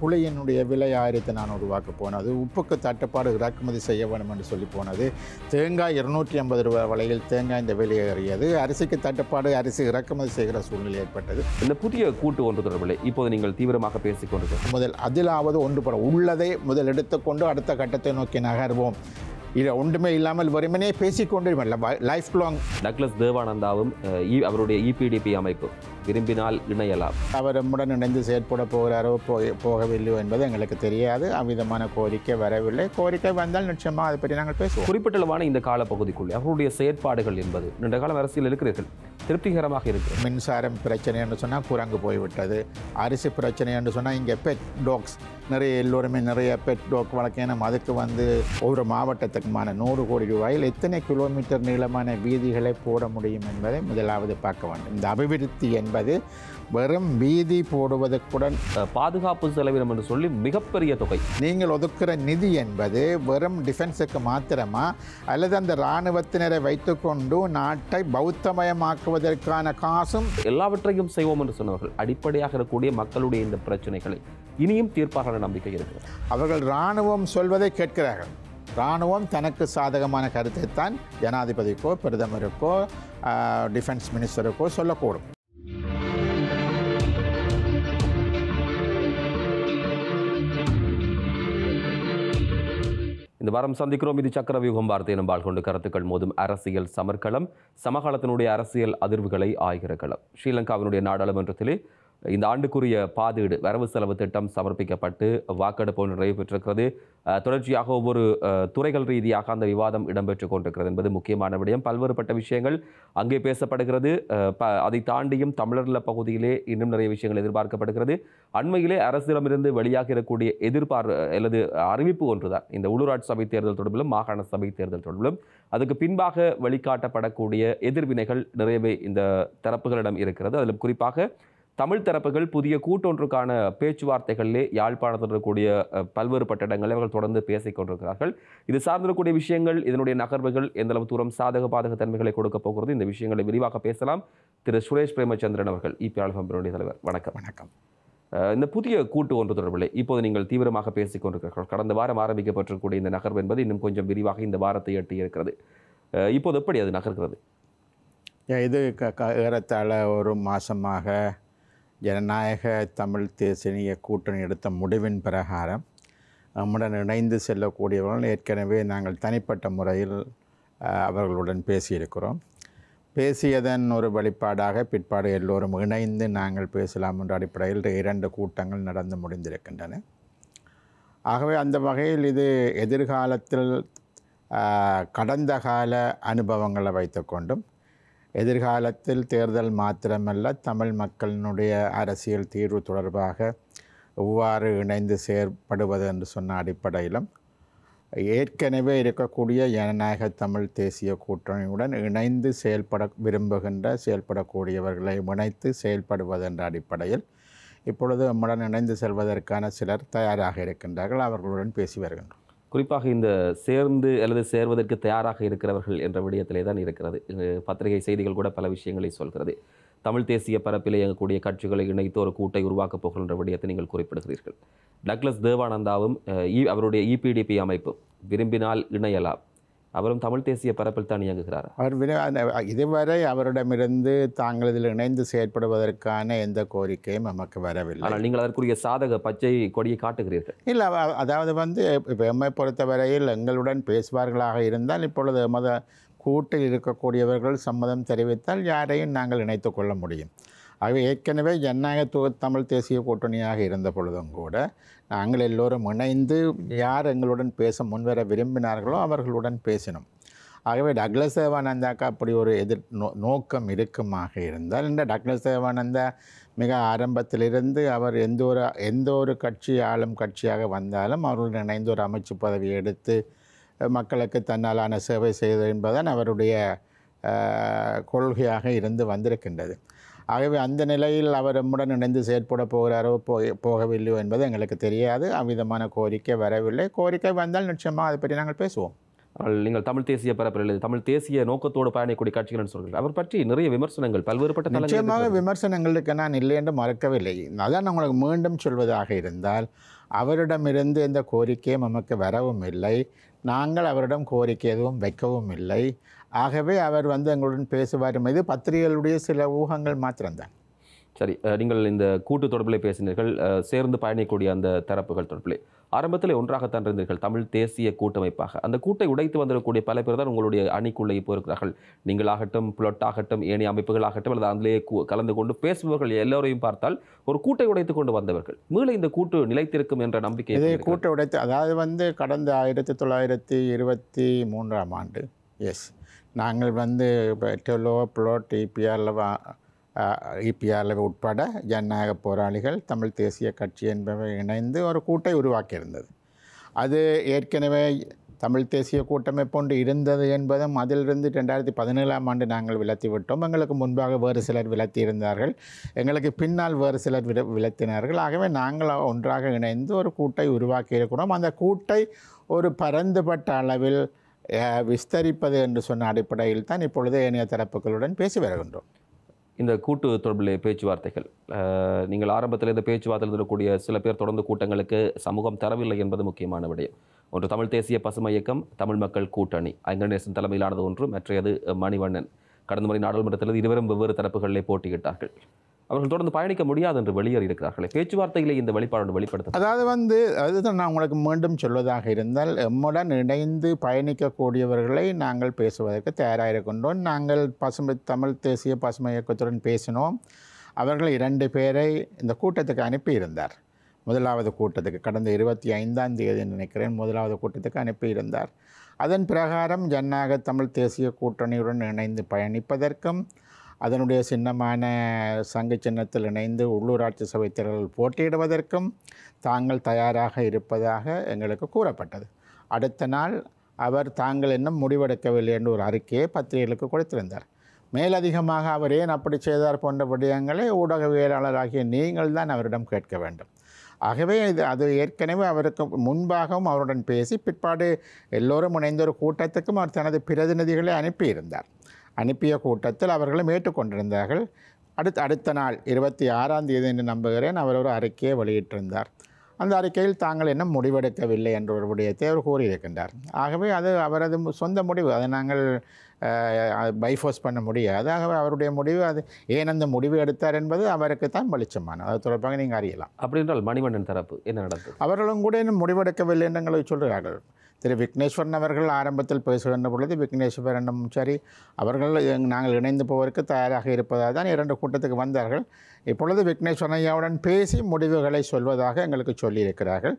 புளியினுடைய விலை 1400 போனது, உப்புக்கு தட்டுப்பாடு இறக்குமதி செய்ய வேண்டும் என்று சொல்லி போனது, தேங்காய் 250 ரூபாய் வலையில் தேங்காய் இந்த வெளியேறியது, அரிசிக்கு தட்டுப்பாடு, அரிசி இறக்குமதி செய்கிற சூழ்நிலை ஏற்பட்டது. இந்த புதிய கூட்டு ஒன்று தொடர்பில்லை இப்போது நீங்கள் தீவிரமாக பேசிக்கொண்டிருக்கிறோம். முதல் அதிலாவது ஒன்றுபட உள்ளதை முதல் எடுத்துக்கொண்டு அடுத்த கட்டத்தை நோக்கி நகர்வோம். இது ஒன்றுமே இல்லாமல் வெறுமனே பேசிக்கொண்டே லைஃப் லாங். டக்ளஸ் தேவானந்தாவும் அவருடைய இபிடிபி அமைப்பு விரும்பினால் இணையலாம். அவர் நம்முடன் இணைந்து செயற்பட போகிறாரோ போகவில்லையோ என்பது எங்களுக்கு தெரியாது. அவ்விதமான கோரிக்கை வரவில்லை. கோரிக்கை வந்தால் நிச்சயமாக அதை பற்றி நாங்கள் பேசுவோம். குறிப்பிட்டளவான இந்த காலப்பகுதிக்குள்ளே அவருடைய செயற்பாடுகள் என்பது நீண்ட காலம் அரசியல் இருக்கிறீர்கள், திருப்திகரமாக இருக்கிறது. மின்சாரம் பிரச்சனை என்று சொன்னால் குரங்கு போய்விட்டது. அரிசி பிரச்சனை என்று சொன்னால் இங்கே பெட் டாக்ஸ் எல்லோருமே நிறைய பெட் டாக் வழக்கேனும் அதுக்கு ஒரு மாவட்டத்துக்குமான 100 கோடி ரூபாயில் எத்தனை கிலோமீட்டர் நீளமான வீதிகளை போட முடியும் என்பதை முதலாவது பார்க்க வேண்டும். இந்த அபிவிருத்தி என்பது வெறும் வீதி போடுவதற்குடன் பாதுகாப்பு செலவினம் என்று சொல்லி மிகப்பெரிய தொகை நீங்கள் ஒதுக்குற நிதி என்பது வெறும் டிஃபென்ஸுக்கு மாத்திரமா அல்லது அந்த இராணுவத்தினரை வைத்துக்கொண்டு நாட்டை பௌத்தமயமாக்குவதற்கான காசும் எல்லாவற்றையும் செய்வோம் என்று சொன்னவர்கள் அடிப்படையாக இருக்கக்கூடிய மக்களுடைய இந்த பிரச்சனைகளை இனியும் தீர்ப்பாக நம்பிக்கை இருக்கிறது. அவர்கள் இராணுவம் சொல்வதை கேட்கிறார்கள். இராணுவம் தனக்கு சாதகமான கருத்தை தான் ஜனாதிபதிக்கோ பிரதமருக்கோ டிஃபென்ஸ் மினிஸ்டருக்கோ சொல்லக்கூடும். இந்த வாரம் சந்திக்கிறோம். இது சக்கரவியூகம் வார்த்தை நம்பால் கொண்டு கருத்துக்கள் மோதும் அரசியல் சமர்க்களம், சமகாலத்தினுடைய அரசியல் அதிர்வுகளை ஆய்கிற களம். ஸ்ரீலங்காவினுடைய நாடாளுமன்றத்திலே இந்த ஆண்டுக்குரிய பாதீடு வரவு செலவு திட்டம் சமர்ப்பிக்கப்பட்டு வாக்கெடுப்பு ஒன்று நடைபெற்றிருக்கிறது. தொடர்ச்சியாக ஒவ்வொரு துறைகள் ரீதியாக அந்த விவாதம் இடம்பெற்றுக் கொண்டிருக்கிறது என்பது முக்கியமான விடயம். பல்வேறுபட்ட விஷயங்கள் அங்கே பேசப்படுகிறது. அதை தாண்டியும் தமிழர்ல பகுதியிலே இன்னும் நிறைய விஷயங்கள் எதிர்பார்க்கப்படுகிறது. அண்மையிலே அரசிடமிருந்து வெளியாக இருக்கக்கூடிய அல்லது அறிவிப்பு ஒன்றுதான் இந்த உள்ளூராட்சி சபை தேர்தல் தொடர்பிலும் மாகாண சபை தேர்தல் தொடர்பிலும் அதுக்கு பின்பாக வெளிக்காட்டப்படக்கூடிய எதிர்வினைகள் நிறையவே இந்த தரப்புகளிடம் இருக்கிறது. அதிலும் குறிப்பாக தமிழ் தரப்புகள் புதிய கூட்டொன்றுக்கான பேச்சுவார்த்தைகளிலே யாழ்ப்பாணத்தில் இருக்கக்கூடிய பல்வேறுபட்ட இடங்களில் அவர்கள் தொடர்ந்து பேசிக் கொண்டிருக்கிறார்கள். இது சார்ந்திருக்கக்கூடிய விஷயங்கள், இதனுடைய நகர்வுகள் எந்தளவு தூரம் சாதக பாதக தன்மைகளை கொடுக்க போகிறது, இந்த விஷயங்களை விரிவாக பேசலாம். திரு சுரேஷ் பிரேமச்சந்திரன் அவர்கள், இபிஆல்ஃபம்பினுடைய தலைவர், வணக்கம். வணக்கம். இந்த புதிய கூட்டு ஒன்று தொடர்பில்லை இப்போது நீங்கள் தீவிரமாக பேசிக் கொண்டிருக்கிறீர்கள். கடந்த வாரம் ஆரம்பிக்கப்பட்டிருக்கக்கூடிய இந்த நகர்வு என்பது இன்னும் கொஞ்சம் விரிவாக இந்த வாரத்தை எட்டி இருக்கிறது. இப்போது எப்படி அது நகர்கிறது? இது ஏறத்தாழ ஒரு மாதமாக ஜனநாயக தமிழ் தேசிய கூட்டணி எடுத்த முடிவின் பிரகாரம் நம்முடன் இணைந்து செல்லக்கூடியவர்கள் ஏற்கனவே நாங்கள் தனிப்பட்ட முறையில் அவர்களுடன் பேசியிருக்கிறோம். பேசியதன் ஒரு வெளிப்பாடாக பிற்பாடு எல்லோரும் இணைந்து நாங்கள் பேசலாம் என்ற அடிப்படையில் 2 கூட்டங்கள் நடந்து முடிந்திருக்கின்றன. ஆகவே அந்த வகையில் இது எதிர்காலத்தில் கடந்த கால அனுபவங்களை வைத்துக்கொண்டும் எதிர்காலத்தில் தேர்தல் மாத்திரமல்ல தமிழ் மக்களினுடைய அரசியல் தீர்வு தொடர்பாக எவ்வாறு இணைந்து செயற்படுவது என்று சொன்ன அடிப்படையிலும் ஏற்கனவே இருக்கக்கூடிய ஜனநாயக தமிழ் தேசிய கூட்டணியுடன் இணைந்து செயல்படக்கூடியவர்களை இணைத்து செயல்படுவது என்ற அடிப்படையில் இப்பொழுது நம்முடன் இணைந்து செல்வதற்கான சிலர் தயாராக இருக்கின்றார்கள். அவர்களுடன் பேசி வருகின்றோம். குறிப்பாக இந்த சேர்ந்து அல்லது சேர்வதற்கு தயாராக இருக்கிறவர்கள் என்ற விடயத்திலே தான் இருக்கிறது. பத்திரிகை செய்திகள் கூட பல விஷயங்களை சொல்கிறது. தமிழ் தேசிய பரப்பில் இயங்கக்கூடிய கட்சிகளை இணைத்து ஒரு கூட்டை உருவாக்கப் போகின்ற விடயத்தை நீங்கள் குறிப்பிடுகிறீர்கள். டக்ளஸ் தேவானந்தாவும் அவருடைய இபிடிபி அமைப்பு விரும்பினால் இணையலாம். அவரும் தமிழ் தேசிய பரப்பில் தான் இயங்குகிறார். அவர் இதுவரை அவரிடமிருந்து தாங்கள் இதில் இணைந்து செயற்படுவதற்கான எந்த கோரிக்கையும் நமக்கு வரவில்லை. ஆனால் நீங்கள் அதற்குரிய சாதக பச்சை கொடியை காட்டுகிறீர்கள். இல்லை, அதாவது இப்போ எம்மை பொறுத்தவரையில் எங்களுடன் பேசுவார்களாக இருந்தால் இப்பொழுது கூட்டில் இருக்கக்கூடியவர்கள் சம்மதம் தெரிவித்தால் யாரையும் நாங்கள் இணைத்து கொள்ள முடியும். ஆகவே ஏற்கனவே ஜனநாயக தமிழ் தேசிய கூட்டணியாக இருந்த பொழுதும் கூட நாங்கள் எல்லோரும் இணைந்து யார் எங்களுடன் பேச முன்வர விரும்பினார்களோ அவர்களுடன் பேசினோம். ஆகவே டக்ளஸ் தேவானந்தாக்கு அப்படி ஒரு நோக்கம் இருக்குமாக இருந்தால் இந்த டக்ளஸ் தேவானந்தா மிக ஆரம்பத்திலிருந்து அவர் எந்த ஒரு கட்சி ஆளும் கட்சியாக வந்தாலும் அவர்களுடன் இணைந்து ஒரு அமைச்சு பதவியை எடுத்து மக்களுக்கு தன்னாலான சேவை செய்வது என்பதுதான் அவருடைய கொள்கையாக இருந்து வந்திருக்கின்றது. ஆகவே அந்த நிலையில் அவர் நம்முடன் இணைந்து செயற்பட போகிறாரோ போகவில்லையோ என்பது எங்களுக்கு தெரியாது. அவ்விதமான கோரிக்கை வரவில்லை. கோரிக்கை வந்தால் நிச்சயமாக அதை பற்றி நாங்கள் பேசுவோம். ஆனால் நீங்கள் தமிழ் தேசிய பரப்பில் தமிழ் தேசிய நோக்கத்தோடு பயணிக்கூடிய கட்சிகள் சொல்கிறீர்கள். அவர் பற்றி நிறைய விமர்சனங்கள் பல்வேறுபட்ட நிச்சயமாக விமர்சனங்களுக்கு நான் இல்லை என்று மறக்கவில்லை. அதான் உங்களுக்கு மீண்டும் சொல்வதாக இருந்தால் அவரிடமிருந்து எந்த கோரிக்கையும் நமக்கு வரவும் இல்லை, நாங்கள் அவரிடம் கோரிக்கை எதுவும் வைக்கவும் இல்லை. ஆகவே அவர் எங்களுடன் பேசுவார் மீது பத்திரிகைகளுடைய சில ஊகங்கள் மாத்திரம்தான். சரி, நீங்கள் இந்த கூட்டு தொடர்பிலே பேசினீர்கள், சேர்ந்து பயணிக்கக்கூடிய அந்த தரப்புகள் தொடர்பிலே ஆரம்பத்தில் ஒன்றாகத்தான் இருந்தீர்கள் தமிழ் தேசிய கூட்டமைப்பாக. அந்த கூட்டை உடைத்து வந்திருக்கக்கூடிய பல பேர் தான் உங்களுடைய அணிக்குள்ளே இப்போ இருக்கிறார்கள். நீங்களாகட்டும், புலட் ஆகட்டும், ஏனைய அமைப்புகளாகட்டும், அல்லது அதிலே கலந்து கொண்டு பேசுபவர்கள் எல்லோரையும் பார்த்தால் ஒரு கூட்டை உடைத்து கொண்டு வந்தவர்கள். மீள இந்த கூட்டு நிலைத்திருக்கும் என்ற நம்பிக்கை. இதே கூட்டை உடைத்து, அதாவது கடந்த 1923ஆம் ஆண்டு நாங்கள் டெலோ, புலட், இபிஆர்ல உட்பட ஜனநாயக போராளிகள், தமிழ் தேசிய கட்சி என்பவை இணைந்து ஒரு கூட்டை உருவாக்கியிருந்தது. அது ஏற்கனவே தமிழ் தேசிய கூட்டமைப்பு ஒன்று இருந்தது என்பதும் அதிலிருந்து 2017ஆம் ஆண்டு நாங்கள் விலத்தி விட்டோம். எங்களுக்கு முன்பாக வேறு சிலர் விலத்தி இருந்தார்கள், எங்களுக்கு பின்னால் வேறு சிலர் விலத்தினார்கள். ஆகவே நாங்கள் ஒன்றாக இணைந்து ஒரு கூட்டை உருவாக்கி இருக்கிறோம். அந்த கூட்டை ஒரு பரந்துபட்ட அளவில் விஸ்தரிப்பது என்று சொன்ன அடிப்படையில் தான் இப்பொழுது ஏனைய தரப்புகளுடன் பேசி வருகின்றோம். இந்த கூட்டு தொடர்பில் பேச்சுவார்த்தைகள், நீங்கள் ஆரம்பத்தில் இந்த பேச்சுவார்த்தையில் இருக்கக்கூடிய சில பேர் தொடர்ந்து கூட்டங்களுக்கு சமூகம் தரவில்லை என்பது முக்கியமான விடயம். ஒன்று தமிழ் தேசிய பசுமை இயக்கம், தமிழ் மக்கள் கூட்டணி, ஐங்கரநேசன் தலைமையிலானது ஒன்று, மற்றையது மணிவண்ணன். கடந்த முறை நாடாளுமன்றத்தில் இருவரும் வெவ்வேறு தரப்புகளிலே போட்டியிட்டார்கள். அவர்கள் தொடர்ந்து பயணிக்க முடியாது என்று வெளியேறி இருக்கிறார்கள். பேச்சுவார்த்தைகளை இந்த வெளிப்பாடு வெளிப்படுத்த, அதாவது அதுதான் நான் உங்களுக்கு மீண்டும் சொல்வதாக இருந்தால், எம்முடன் இணைந்து பயணிக்கக்கூடியவர்களை நாங்கள் பேசுவதற்கு தயாராக இருக்கின்றோம். நாங்கள் தமிழ் தேசிய பசுமை இயக்கத்துடன் பேசினோம். அவர்கள் 2 பேரை இந்த கூட்டத்துக்கு அனுப்பியிருந்தார். முதலாவது கூட்டத்துக்கு கடந்த 25ஆம் தேதி நினைக்கிறேன் முதலாவது கூட்டத்துக்கு அனுப்பியிருந்தார். அதன் பிரகாரம் ஜனநாயக தமிழ் தேசிய கூட்டணியுடன் இணைந்து பயணிப்பதற்கும், அதனுடைய சின்னமான சங்கு சின்னத்தில் இணைந்து உள்ளூராட்சி சபை தேர்தலில் போட்டியிடுவதற்கும் தாங்கள் தயாராக இருப்பதாக எங்களுக்கு கூறப்பட்டது. அடுத்த நாள் அவர் தாங்கள் இன்னும் முடிவெடுக்கவில்லை என்று ஒரு அறிக்கையை பத்திரிகைகளுக்கு கொடுத்திருந்தார். மேலதிகமாக அவர் ஏன் அப்படி செய்தார் போன்ற விடயங்களை ஊடகவியலாளராகிய நீங்கள் தான் அவரிடம் கேட்க வேண்டும். ஆகவே அது ஏற்கனவே அவருக்கு முன்பாகவும் அவருடன் பேசி பிற்பாடு எல்லோரும் இணைந்த ஒரு கூட்டத்துக்கும் அவர் தனது பிரதிநிதிகளை அனுப்பியிருந்தார். அனுப்பிய கூட்டத்தில் அவர்களும் ஏற்றுக்கொண்டிருந்தார்கள். அடுத்த நாள் 26ஆம் தேதி என்று நம்புகிறேன் அவர் ஒரு அறிக்கையை வெளியிட்டிருந்தார். அந்த அறிக்கையில் தாங்கள் இன்னும் முடிவெடுக்கவில்லை என்ற ஒரு விடயத்தை அவர் கூறியிருக்கின்றார். ஆகவே அது அவரது சொந்த முடிவு, அதை நாங்கள் பைஃபோர்ஸ் பண்ண முடியாது. ஆகவே அவருடைய முடிவு, அது ஏன் அந்த முடிவு எடுத்தார் என்பது அவருக்கு தான் வெளிச்சமான, அது தொடர்பாக நீங்கள் அறியலாம். அப்படி என்றால் மணிவண்ணன் தரப்பு என்ன நடந்தது? அவர்களும் கூட இன்னும் முடிவெடுக்கவில்லை என்று எங்களை சொல்கிறார்கள். திரு விக்னேஸ்வரன் அவர்கள் ஆரம்பத்தில் பேசுகின்ற பொழுது விக்னேஸ்வரனும் சரி அவர்கள் நாங்கள் இணைந்து போவதற்கு தயாராக இருப்பதாக தான் 2 கூட்டத்துக்கு வந்தார்கள். இப்பொழுது விக்னேஸ்வரன் ஐயாவுடன் பேசி முடிவுகளை சொல்வதாக எங்களுக்கு சொல்லியிருக்கிறார்கள்.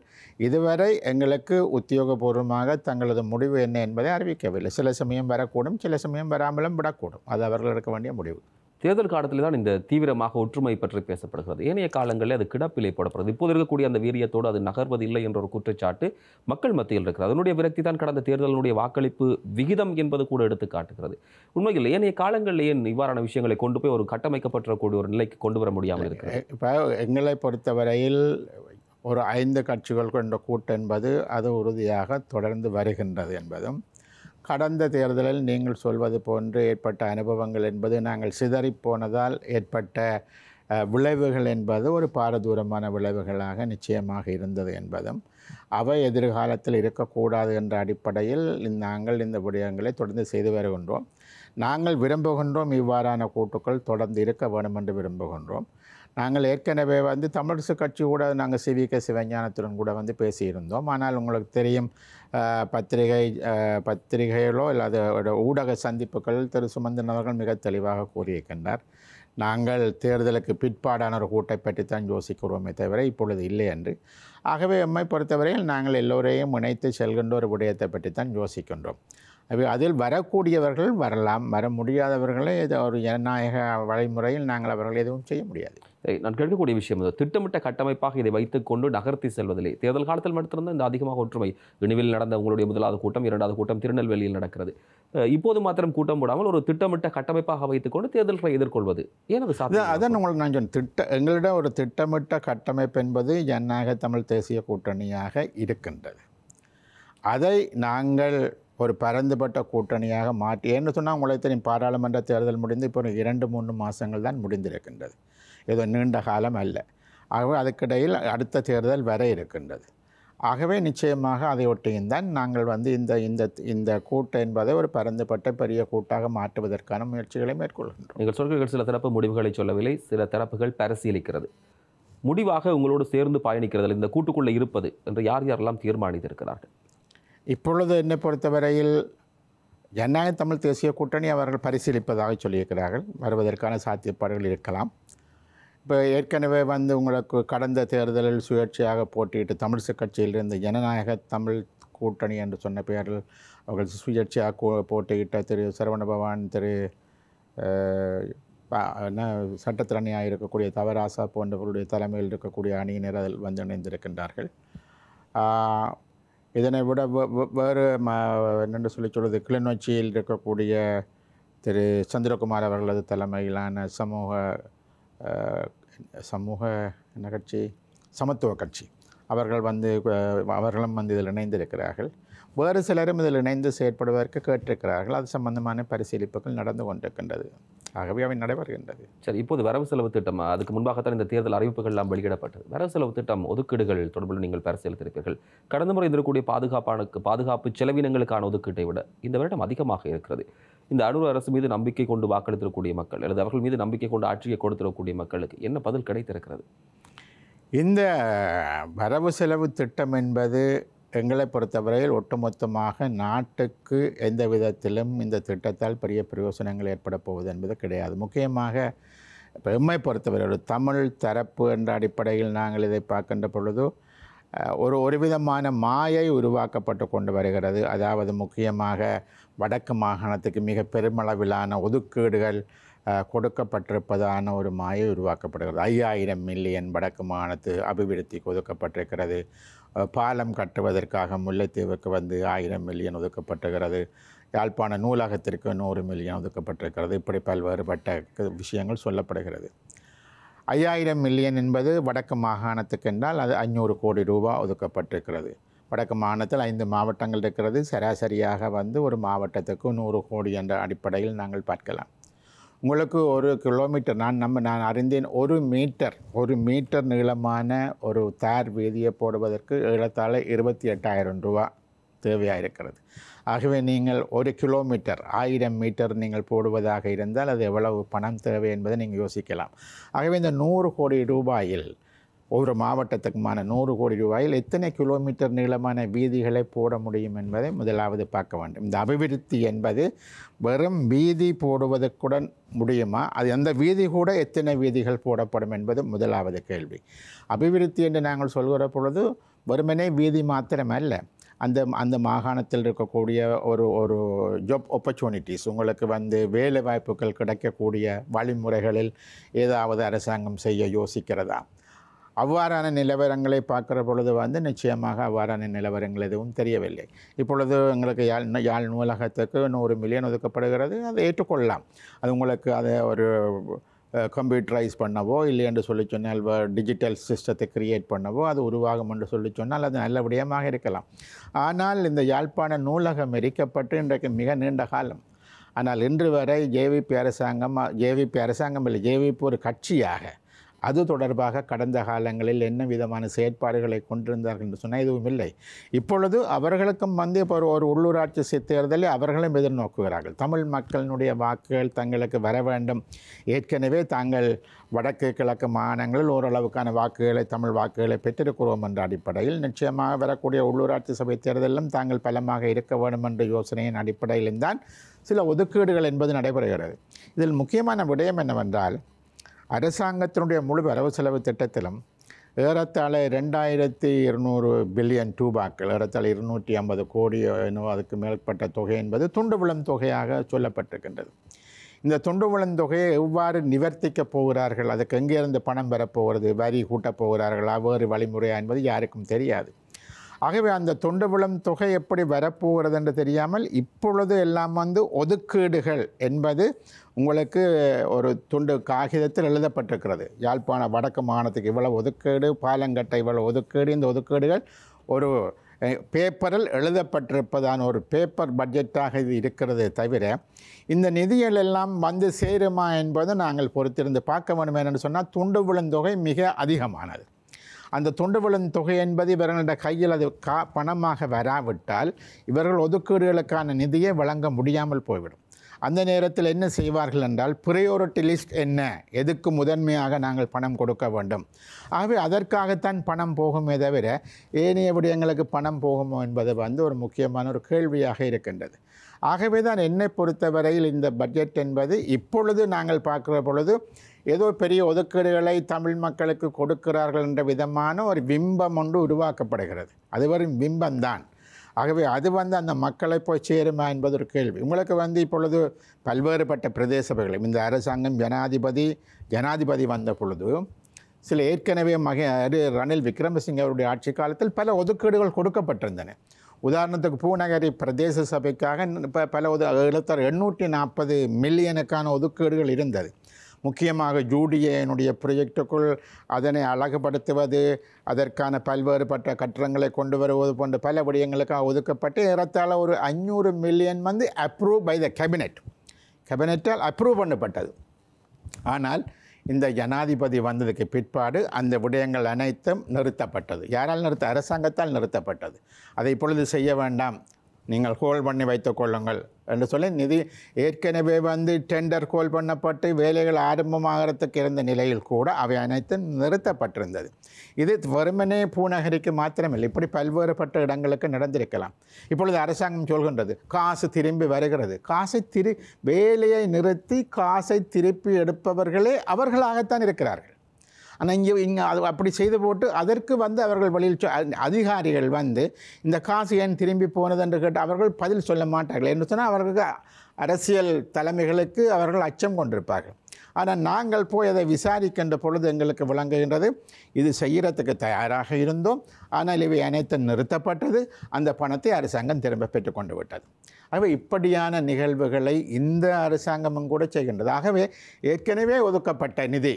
இதுவரை எங்களுக்கு உத்தியோகபூர்வமாக தங்களது முடிவு என்ன என்பதை அறிவிக்கவில்லை. சில சமயம் வரக்கூடும், சில சமயம் வராமலும் விடக்கூடும். அது அவர்கள் எடுக்க வேண்டிய முடிவு. தேர்தல் காலத்தில் தான் இந்த தீவிரமாக ஒற்றுமை பற்றி பேசப்படுகிறது. ஏனைய காலங்களில் அது கிடப்பிலே போடப்படுறது. இப்போது இருக்கக்கூடிய அந்த வீரியத்தோடு அது நகர்வதில்லை என்ற ஒரு குற்றச்சாட்டு மக்கள் மத்தியில் இருக்கிறது. அதனுடைய விரக்தி தான் கடந்த தேர்தலினுடைய வாக்களிப்பு விகிதம் என்பது கூட எடுத்து காட்டுகிறது. உண்மையில் ஏனைய காலங்களில் ஏன் இவ்வாறான விஷயங்களை கொண்டு போய் ஒரு கட்டமைக்கப்பட்டக்கூடிய ஒரு நிலைக்கு கொண்டு வர முடியாமல் இருக்கிறது? இப்போ எங்களை பொறுத்தவரையில் ஒரு 5 கட்சிகள் கொண்ட கூட்டம் என்பது அது உறுதியாக தொடர்ந்து வருகின்றது என்பதும், கடந்த தேர்தலில் நீங்கள் சொல்வது போன்று ஏற்பட்ட அனுபவங்கள் என்பது நாங்கள் சிதறிப்போனதால் ஏற்பட்ட விளைவுகள் என்பது ஒரு பாரதூரமான விளைவுகளாக நிச்சயமாக இருந்தது என்பதும், அவை எதிர்காலத்தில் இருக்கக்கூடாது என்ற அடிப்படையில் நாங்கள் இந்த விடயங்களை தொடர்ந்து செய்து வருகின்றோம். நாங்கள் விரும்புகின்றோம் இவ்வாறான கூட்டுக்கள் தொடர்ந்து இருக்க வேண்டும் என்று விரும்புகின்றோம். நாங்கள் ஏற்கனவே தமிழரசு கட்சி கூட நாங்கள் சிவிக சிவஞானத்துடன் கூட பேசியிருந்தோம். ஆனால் உங்களுக்கு தெரியும், பத்திரிகைகளோ இல்லாத ஊடக சந்திப்புகளில் திரு சுமந்திரன் அவர்கள் மிக தெளிவாக கூறியிருக்கின்றார், நாங்கள் தேர்தலுக்கு பிற்பாடான ஒரு கூட்டை பற்றித்தான் யோசிக்கிறோமே தவிர இப்பொழுது இல்லை என்று. ஆகவே எம்மை பொறுத்தவரையில் நாங்கள் எல்லோரையும் இணைத்து செல்கின்ற ஒரு விடயத்தை பற்றித்தான் யோசிக்கின்றோம். அதில் வரக்கூடியவர்கள் வரலாம், வர முடியாதவர்களே ஒரு ஜனநாயக வழிமுறையில் நாங்கள் அவர்கள் எதுவும் செய்ய முடியாது. நான் கேட்கக்கூடிய விஷயம் திட்டமிட்ட கட்டமைப்பாக இதை வைத்துக்கொண்டு நகர்த்தி செல்வதில்லை. தேர்தல் காலத்தில் மட்டும்தான் இந்த அதிகமாக ஒற்றுமை. இனிவில் நடந்த உங்களுடைய முதலாவது கூட்டம், 2வது கூட்டம் திருநெல்வேலியில் நடக்கிறது. இப்போது மாத்திரம் கூட்டம் போடாமல் ஒரு திட்டமிட்ட கட்டமைப்பாக வைத்துக்கொண்டு தேர்தல்களை எதிர்கொள்வது ஏன் அது சாத்தியம்? அதான் உங்களுக்கு நான் சொன்னேன், எங்களிடம் ஒரு திட்டமிட்ட கட்டமைப்பு என்பது ஜனநாயக தமிழ் தேசிய கூட்டணியாக இருக்கின்றது. அதை நாங்கள் ஒரு பரந்துபட்ட கூட்டணியாக மாற்றி என்று சொன்னால் உங்களுக்கு தெரியும் பாராளுமன்ற தேர்தல் முடிந்து இப்போ ஒரு 2-3 மாதங்கள் தான் முடிந்திருக்கின்றது. ஏதோ நீண்ட காலம் அல்ல. ஆகவே அதுக்கிடையில் அடுத்த தேர்தல் வர இருக்கின்றது. ஆகவே நிச்சயமாக அதை ஒட்டியும் தான் நாங்கள் வந்து இந்த இந்த இந்த கூட்டு என்பதை ஒரு பரந்துபட்ட பெரிய கூட்டாக மாற்றுவதற்கான முயற்சிகளை மேற்கொள்கின்றோம். நீங்கள் சொல்கிறீர்கள் சில தரப்பு முடிவுகளை சொல்லவில்லை, சில தரப்புகள் பரிசீலிக்கிறது. முடிவாக உங்களோடு சேர்ந்து பயணிக்கிறதில் இந்த கூட்டுக்குள்ளே இருப்பது என்று யார் யாரெல்லாம் தீர்மானித்திருக்கிறார்கள்? இப்பொழுது என்னை பொறுத்தவரையில் ஜனநாயக தமிழ் தேசிய கூட்டணி அவர்கள் பரிசீலிப்பதாக சொல்லியிருக்கிறார்கள். வருவதற்கான சாத்தியப்பாடுகள் இருக்கலாம். இப்போ ஏற்கனவே வந்து உங்களுக்கு கடந்த தேர்தலில் சுயேட்சையாக போட்டியிட்டு தமிழிசை கட்சியிலிருந்து ஜனநாயக தமிழ் கூட்டணி என்று சொன்ன பெயரில் அவர்கள் சுயேட்சையாக போட்டியிட்ட திரு சரவணபவான், திரு சட்டத்திறனியாக இருக்கக்கூடிய தவராசா போன்றவர்களுடைய தலைமையில் இருக்கக்கூடிய அணியினர் அதில் வந்து இணைந்திருக்கின்றார்கள். இதனை விட வேறு என்னென்று சொல்வது, கிளிநொச்சியில் இருக்கக்கூடிய திரு சந்திரகுமார் அவர்களது தலைமையிலான சமூக என்ன கட்சி, சமத்துவ கட்சி அவர்களும் வந்து இதில் இணைந்திருக்கிறார்கள். வேறு சிலரும் இதில் இணைந்து செயற்படுவதற்கு கேட்டிருக்கிறார்கள். அது சம்பந்தமான பரிசீலிப்புகள் நடந்து கொண்டிருக்கின்றது. ஆகவே அவை நடைபெறுகின்றது. சரி, இப்போது வரவு செலவு திட்டம், அதுக்கு முன்பாகத்தான் இந்த தேர்தல் அறிவிப்புகள் எல்லாம் வெளியிடப்பட்டது. வரவு செலவு திட்டம் ஒதுக்கீடுகள் தொடர்பில் நீங்கள் பரிசீலித்திருப்பீர்கள். கடந்த முறை இருக்கக்கூடிய பாதுகாப்பு செலவினங்களுக்கான ஒதுக்கீட்டை விட இந்த வருடம் அதிகமாக இருக்கிறது. இந்த அனுர அரசு மீது நம்பிக்கை கொண்டு வாக்களித்திருக்கக்கூடிய மக்கள் அல்லது அவர்கள் மீது நம்பிக்கை கொண்டு ஆட்சியை கொடுத்திருக்கக்கூடிய மக்களுக்கு என்ன பதில் கிடைத்திருக்கிறது? இந்த வரவு செலவு திட்டம் என்பது எங்களை பொறுத்தவரையில் ஒட்டுமொத்தமாக நாட்டுக்கு எந்த விதத்திலும் இந்த திட்டத்தால் பெரிய பிரயோசனங்கள் ஏற்பட போவது என்பது கிடையாது. முக்கியமாக இப்போ எம்மை பொறுத்தவரை ஒரு தமிழ் தரப்பு என்ற அடிப்படையில் நாங்கள் இதை பார்க்கின்ற பொழுது ஒரு விதமான மாயை உருவாக்கப்பட்டு கொண்டு வருகிறது. அதாவது முக்கியமாக வடக்கு மாகாணத்துக்கு மிக பெருமளவிலான ஒதுக்கீடுகள் கொடுக்கப்பட்டிருப்பதான ஒரு மாயை உருவாக்கப்படுகிறது. 5000 மில்லியன் வடக்கு மாகாணத்து அபிவிருத்திக்கு ஒதுக்கப்பட்டிருக்கிறது. பாலம் கட்டுவதற்காக முல்லைத்தீவுக்கு வந்து 1000 மில்லியன் ஒதுக்கப்பட்டிருக்கிறது. யாழ்ப்பாண நூலகத்திற்கு 100 மில்லியன் ஒதுக்கப்பட்டிருக்கிறது. இப்படி பல்வேறுபட்ட விஷயங்கள் சொல்லப்படுகிறது. 5000 மில்லியன் என்பது வடக்கு மாகாணத்துக்கு என்றால் அது 500 கோடி ரூபாய் ஒதுக்கப்பட்டிருக்கிறது. வடக்கு மாகாணத்தில் 5 மாவட்டங்கள் இருக்கிறது. சராசரியாக வந்து ஒரு மாவட்டத்துக்கு 100 கோடி என்ற அடிப்படையில் நாங்கள் பார்க்கலாம். உங்களுக்கு 1 கிலோமீட்டர் நான் அறிந்தேன், 1 மீட்டர் நீளமான ஒரு தார் வீதியை போடுவதற்கு ஏறத்தாழ 28,000 ரூபா தேவையாக இருக்கிறது. ஆகவே நீங்கள் 1 கிலோமீட்டர் 1000 மீட்டர் நீங்கள் போடுவதாக இருந்தால் அது எவ்வளவு பணம் தேவை என்பதை நீங்கள் யோசிக்கலாம். ஆகவே இந்த 100 கோடி ரூபாயில் ஒரு மாவட்டத்துக்குமான 100 கோடி ரூபாயில் எத்தனை கிலோமீட்டர் நீளமான வீதிகளை போட முடியும் என்பதை முதலாவது பார்க்க வேண்டும். இந்த அபிவிருத்தி என்பது வெறும் வீதி போடுவதற்குடன் முடியுமா? அது அந்த வீதி கூட எத்தனை வீதிகள் போடப்படும் என்பது முதலாவது கேள்வி. அபிவிருத்தி என்று நாங்கள் சொல்கிற பொழுது வெறுமனே வீதி மாத்திரமல்ல, அந்த மாகாணத்தில் இருக்கக்கூடிய ஒரு ஜாப் ஆப்பர்ச்சுனிட்டிஸ், உங்களுக்கு வந்து வேலை வாய்ப்புகள் கிடைக்கக்கூடிய வழிமுறைகளில் ஏதாவது அரசாங்கம் செய்ய யோசிக்கிறதா? அவ்வாறான நிலவரங்களை பார்க்குற பொழுது வந்து நிச்சயமாக அவ்வாறான நிலவரங்கள் எதுவும் தெரியவில்லை. இப்பொழுது எங்களுக்கு யாழ் நூலகத்துக்கு 100 மில்லியன் ஒதுக்கப்படுகிறது. அதை ஏற்றுக்கொள்ளலாம். அது உங்களுக்கு அதை ஒரு கம்ப்யூட்டரைஸ் பண்ணவோ இல்லை என்று சொல்லி சொன்னால் டிஜிட்டல் சிஸ்டத்தை கிரியேட் பண்ணவோ அது உருவாகும் என்று சொல்லி சொன்னால் அது நல்ல விடயமாக இருக்கலாம். ஆனால் இந்த யாழ்ப்பாண நூலகம் எரிக்கப்பட்டு இன்றைக்கு மிக நீண்ட காலம். ஆனால் இன்று வரை ஜேவிபி அரசாங்கம் இல்லை, ஜேவிபி ஒரு கட்சியாக அது தொடர்பாக கடந்த காலங்களில் என்ன விதமான செயற்பாடுகளை கொண்டிருந்தார்கள் என்று சொன்னால் எதுவும் இல்லை. இப்பொழுது அவர்களுக்கும் வந்து இப்போ ஒரு உள்ளூராட்சி தேர்தலை அவர்களும் எதிர்நோக்குகிறார்கள். தமிழ் மக்களினுடைய வாக்குகள் தங்களுக்கு வர வேண்டும். ஏற்கனவே தாங்கள் வடக்கு கிழக்கு மாகாணங்களில் ஓரளவுக்கான வாக்குகளை, தமிழ் வாக்குகளை பெற்றிருக்கிறோம் என்ற அடிப்படையில் நிச்சயமாக வரக்கூடிய உள்ளூராட்சி சபை தேர்தலிலும் தாங்கள் பலமாக இருக்க வேண்டும் என்ற யோசனையின் அடிப்படையிலும் தான் சில ஒதுக்கீடுகள் என்பது நடைபெறுகிறது. இதில் முக்கியமான விடயம் என்னவென்றால், அரசாங்கத்தினுடைய முழு வரவு செலவு திட்டத்திலும் ஏறத்தாழ 2200 பில்லியன் ரூபாய்கள், ஏறத்தாழ 250 கோடி அதுக்கு மேற்பட்ட தொகை என்பது துண்டு விழும் தொகையாக சொல்லப்பட்டிருக்கின்றது. இந்த துண்டு விழும் தொகையை எவ்வாறு நிவர்த்திக்கப் போகிறார்கள், அதுக்கு எங்கேருந்து பணம் பெறப்போகிறது, வரி கூட்டப் போகிறார்களா, வேறு வழிமுறையா என்பது யாருக்கும் தெரியாது. ஆகவே அந்த தொண்டு விழும் தொகை எப்படி வரப்போகிறது என்று தெரியாமல் இப்பொழுது எல்லாம் வந்து ஒதுக்கீடுகள் என்பது உங்களுக்கு ஒரு துண்டு காகிதத்தில் எழுதப்பட்டிருக்கிறது. யாழ்ப்பாண வடக்கு மாகாணத்துக்கு இவ்வளவு ஒதுக்கீடு, பாலங்கட்டை இவ்வளவு ஒதுக்கீடு. இந்த ஒதுக்கீடுகள் ஒரு பேப்பரில் எழுதப்பட்டிருப்பதான ஒரு பேப்பர் பட்ஜெட்டாக இது இருக்கிறதே தவிர இந்த நிதிகள் எல்லாம் வந்து சேருமா என்பது நாங்கள் பொறுத்திருந்து பார்க்க வேண்டும் என்று சொன்னால் துண்டு விழுந்தொகை மிக அதிகமானது. அந்த துண்டு விழுந்தொகை என்பது இவர்களுடைய கையில் அது பணமாக வராவிட்டால் இவர்கள் ஒதுக்கீடுகளுக்கான நிதியை வழங்க முடியாமல் போய்விடும். அந்த நேரத்தில் என்ன செய்வார்கள் என்றால் ப்ரையாரிட்டி லிஸ்ட் என்ன, எதுக்கு முதன்மையாக நாங்கள் பணம் கொடுக்க வேண்டும், ஆகவே அதற்காகத்தான் பணம் போகுமே தவிர ஏனைய விடயங்களுக்கு பணம் போகுமோ என்பது வந்து ஒரு முக்கியமான ஒரு கேள்வியாக இருக்கின்றது. ஆகவே தான் என்னை பொறுத்தவரையில் இந்த பட்ஜெட் என்பது இப்பொழுது நாங்கள் பார்க்குற பொழுது ஏதோ பெரிய ஒதுக்கீடுகளை தமிழ் மக்களுக்கு கொடுக்கிறார்கள் என்ற விதமான ஒரு பிம்பம் ஒன்று உருவாக்கப்படுகிறது. அது வெறும் பிம்பம்தான். ஆகவே அது வந்து அந்த மக்களை போய் சேருமா என்பது ஒரு கேள்வி. உங்களுக்கு வந்து இப்பொழுது பல்வேறுபட்ட பிரதேச சபைகளும் இந்த அரசாங்கம் ஜனாதிபதி வந்த பொழுது சில ஏற்கனவே ரணில் விக்ரமசிங்க அவருடைய ஆட்சி காலத்தில் பல ஒதுக்கீடுகள் கொடுக்கப்பட்டிருந்தன. உதாரணத்துக்கு பூநகரி பிரதேச சபைக்காக பல 840 மில்லியனுக்கான ஒதுக்கீடுகள் இருந்தது. முக்கியமாக ஜூடியனுடைய ப்ரொஜெக்டுக்குள் அதனை அழகுபடுத்துவது, அதற்கான பல்வேறுபட்ட கட்டடங்களை கொண்டு வருவது போன்ற பல விடயங்களுக்காக ஒதுக்கப்பட்டு ஏறத்தாழ ஒரு 500 மில்லியன் வந்து அப்ரூவ் பை த கேபினெட்டால் அப்ரூவ் பண்ணப்பட்டது. ஆனால் இந்த ஜனாதிபதி வந்ததுக்கு பிற்பாடு அந்த விடயங்கள் அனைத்தும் நிறுத்தப்பட்டது. யாரால் அரசாங்கத்தால் நிறுத்தப்பட்டது. அதை இப்பொழுது செய்ய வேண்டாம், நீங்கள் கோல் பண்ணி வைத்துக் கொள்ளுங்கள் என்று சொல்லி நிதி ஏற்கனவே வந்து டெண்டர் கோல் பண்ணப்பட்டு வேலைகள் ஆரம்பமாகிறதுக்கு இருந்த நிலையில் கூட அவை அனைத்தும் நிறுத்தப்பட்டிருந்தது. இது வெறுமனே பூநகரிக்கு மாத்திரமில்லை, இப்படி பல்வேறுபட்ட இடங்களுக்கு நடந்திருக்கலாம். இப்பொழுது அரசாங்கம் சொல்கின்றது காசு திரும்பி வருகிறது. வேலையை நிறுத்தி காசை திருப்பி எடுப்பவர்களே அவர்களாகத்தான் இருக்கிறார்கள். ஆனால் இங்கே அது அப்படி செய்து போட்டு அதற்கு வந்து அவர்கள் வழியில் அதிகாரிகள் வந்து இந்த காசு ஏன் திரும்பி போனது என்று கேட்டு அவர்கள் பதில் சொல்ல மாட்டார்கள். என்று சொன்னால் அவர்களுக்கு அரசியல் தலைமைகளுக்கு அவர்கள் அச்சம் கொண்டிருப்பார்கள். ஆனால் நாங்கள் போய் அதை விசாரிக்கின்ற பொழுது எங்களுக்கு விளங்குகின்றது இது செய்கிறதுக்கு தயாராக இருந்தோம், ஆனால் இவை அனைத்தும் நிறுத்தப்பட்டது, அந்த பணத்தை அரசாங்கம் திரும்ப பெற்றுக்கொண்டு விட்டது. ஆகவே இப்படியான நிகழ்வுகளை இந்த அரசாங்கமும் கூட செய்கின்றது. ஆகவே ஏற்கனவே ஒதுக்கப்பட்ட நிதி,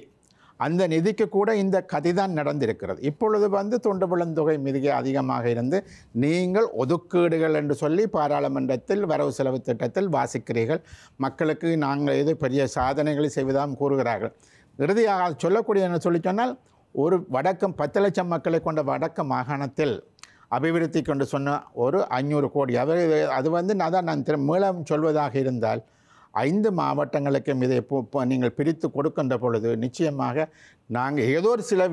அந்த நிதிக்கு கூட இந்த கதை தான் நடந்திருக்கிறது. இப்பொழுது வந்து துண்டு விழுந்தொகை மிக அதிகமாக இருந்து நீங்கள் ஒதுக்கீடுகள் என்று சொல்லி பாராளுமன்றத்தில் வரவு செலவு திட்டத்தில் வாசிக்கிறீர்கள். மக்களுக்கு நாங்கள் ஏதோ பெரிய சாதனைகளை செய்வதாகவும் கூறுகிறார்கள். இறுதியாக சொல்லக்கூடிய என்ன சொல்லி சொன்னால் ஒரு 10 லட்சம் மக்களை கொண்ட வடக்கு மாகாணத்தில் அபிவிருத்தி கொண்டு சொன்ன ஒரு 500 கோடி. அது வந்து நான் மீளம் சொல்வதாக இருந்தால் 5 மாவட்டங்களுக்கும் இதை நீங்கள் பிரித்து கொடுக்கின்ற பொழுது நிச்சயமாக நாங்கள் ஏதோ ஒரு சில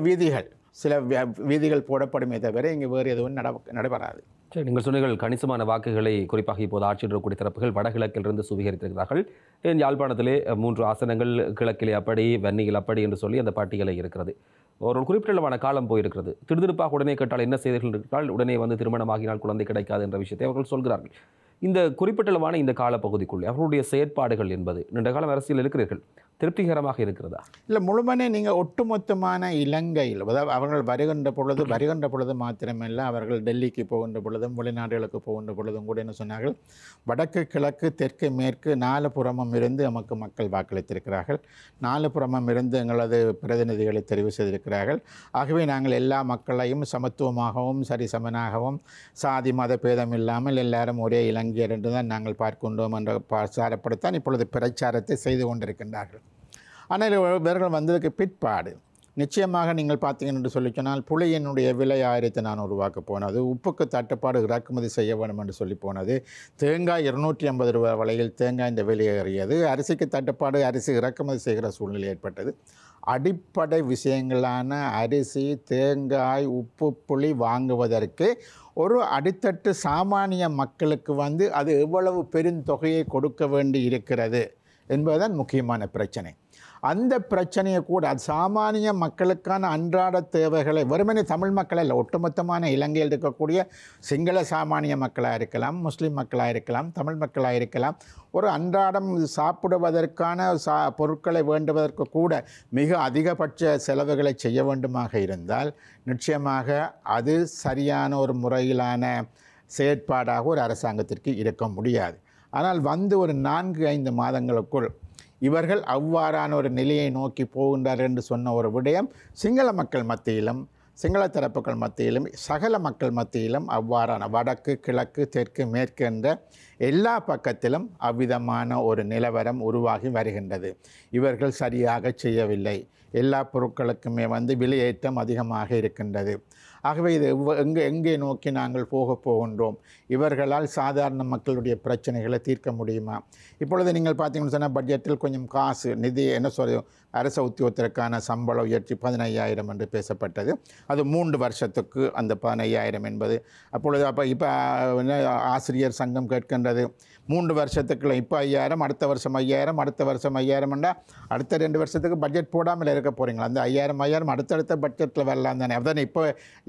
வீதிகள் போடப்படுமே தவிர இங்கே வேறு எதுவும் நடைபெறாது. சரி, நீங்கள் சொன்னீர்கள் கணிசமான வாக்குகளை குறிப்பாக இப்போது ஆட்சியில் இருக்கக்கூடிய தரப்புகள் வடகிழக்கிலிருந்து சுவீகரித்திருக்கிறார்கள். ஏன் யாழ்ப்பாணத்திலே 3 ஆசனங்கள், கிழக்கிலே அப்படி, வன்னியில் அப்படி என்று சொல்லி அந்த பட்டியலை இருக்கிறது. ஒரு குறிப்பிட்ட காலம் போயிருக்கிறது. திடுதிருப்பாக உடனே கேட்டால் என்ன செய்தீர்கள் என்றால் உடனே வந்து திருமணமாகினால் குழந்தை கிடைக்காது என்ற விஷயத்தை அவர்கள் சொல்கிறார்கள். இந்த குறிப்பிட்டளவான இந்த காலப்பகுதிக்குள்ளே அவர்களுடைய செயற்பாடுகள் என்பது நீண்ட காலம் அரசியல் இருக்கிறீர்கள், திருப்திகரமாக இருக்கிறதா? இல்லை, முழுமனே நீங்கள் ஒட்டுமொத்தமான இலங்கையில் அவர்கள் வருகின்ற பொழுது மாத்திரமல்ல, அவர்கள் டெல்லிக்கு போகின்ற பொழுதும் வெளிநாடுகளுக்கு போகின்ற பொழுதும் கூட என்ன சொன்னார்கள், வடக்கு கிழக்கு தெற்கு மேற்கு 4 புறமும் இருந்து நமக்கு மக்கள் வாக்களித்திருக்கிறார்கள், 4 புறமும் இருந்து எங்களது பிரதிநிதிகளை தெரிவு செய்திருக்கிறார்கள். ஆகவே நாங்கள் எல்லா மக்களையும் சமத்துவமாகவும் சரிசமனாகவும் சாதி மத பேதம் இல்லாமல் எல்லாரும் ஒரே இலங்கையர் என்று தான் நாங்கள் பார்க்கின்றோம் என்ற பிரச்சாரப்படுத்தான் இப்பொழுது பிரச்சாரத்தை செய்து கொண்டிருக்கின்றார்கள். ஆனால் இவர்கள் வந்ததுக்கு பிற்பாடு நிச்சயமாக நீங்கள் பார்த்தீங்கன்னு என்று சொல்லி சொன்னால் புளியினுடைய விலை 1400 ரூபாய்க்கு போனது, உப்புக்கு தட்டுப்பாடு இறக்குமதி செய்ய வேண்டும் என்று சொல்லி போனது, தேங்காய் 250 ரூபாய் விலையில் தேங்காய் இந்த விலை ஏறியது, அரிசிக்கு தட்டுப்பாடு, அரிசி இறக்குமதி செய்கிற சூழ்நிலை ஏற்பட்டது. அடிப்படை விஷயங்களான அரிசி, தேங்காய், உப்பு, புளி வாங்குவதற்கு ஒரு அடித்தட்டு சாமானிய மக்களுக்கு வந்து அது எவ்வளவு பெருந்தொகையை கொடுக்க வேண்டி இருக்கிறது என்பதுதான் முக்கியமான பிரச்சனை. அந்த பிரச்சனையை கூட அது சாமானிய மக்களுக்கான அன்றாட தேவைகளை வெறுமனே தமிழ் மக்கள் இல்லை, ஒட்டுமொத்தமான இலங்கையில் இருக்கக்கூடிய சிங்கள சாமானிய மக்களாக இருக்கலாம், முஸ்லீம் மக்களாக இருக்கலாம், தமிழ் மக்களாக இருக்கலாம், ஒரு அன்றாடம் சாப்பிடுவதற்கான பொருட்களை வேண்டுவதற்கு கூட மிக அதிகபட்ச செலவுகளை செய்ய வேண்டுமாக இருந்தால் நிச்சயமாக அது சரியான ஒரு முறையிலான செயற்பாடாக ஒரு அரசாங்கத்திற்கு இருக்க முடியாது. ஆனால் வந்து ஒரு 4-5 மாதங்களுக்குள் இவர்கள் அவ்வாறான ஒரு நிலையை நோக்கி போகின்றார் என்று சொன்ன ஒரு விடயம் சிங்கள மக்கள் மத்தியிலும் சிங்கள தரப்புகள் மத்தியிலும் சகல மக்கள் மத்தியிலும் அவ்வாறான வடக்கு கிழக்கு தெற்கு மேற்கு என்ற எல்லா பக்கத்திலும் அவ்விதமான ஒரு நிலவரம் உருவாகி வருகின்றது. இவர்கள் சரியாக செய்யவில்லை, எல்லா பொருட்களுக்குமே விலையேற்றம் அதிகமாக இருக்கின்றது. ஆகவே இது எங்கே நோக்கி நாங்கள் போகின்றோம்? இவர்களால் சாதாரண மக்களுடைய பிரச்சனைகளை தீர்க்க முடியுமா? இப்பொழுது நீங்கள் பார்த்தீங்கன்னு சொன்னால் பட்ஜெட்டில் கொஞ்சம் காசு நிதி அரச உத்தியோகத்திற்கான சம்பள உயர்ச்சி 15,000 என்று பேசப்பட்டது. அது 3 வருஷத்துக்கு அந்த 15,000 என்பது. அப்பொழுது இப்போ ஆசிரியர் சங்கம் கேட்கின்றது 3 வருஷத்துக்குள்ள இப்போ 5,000, அடுத்த வருஷம் 5,000, அடுத்த வருஷம் 5,000 என்றால் அடுத்த 2 வருஷத்துக்கு பட்ஜெட் போடாமல் இருக்க போகிறீங்களா? அந்த 5,000 அடுத்தடுத்த பட்ஜெட்டில் வரலாம் தானே. அதனை இப்போ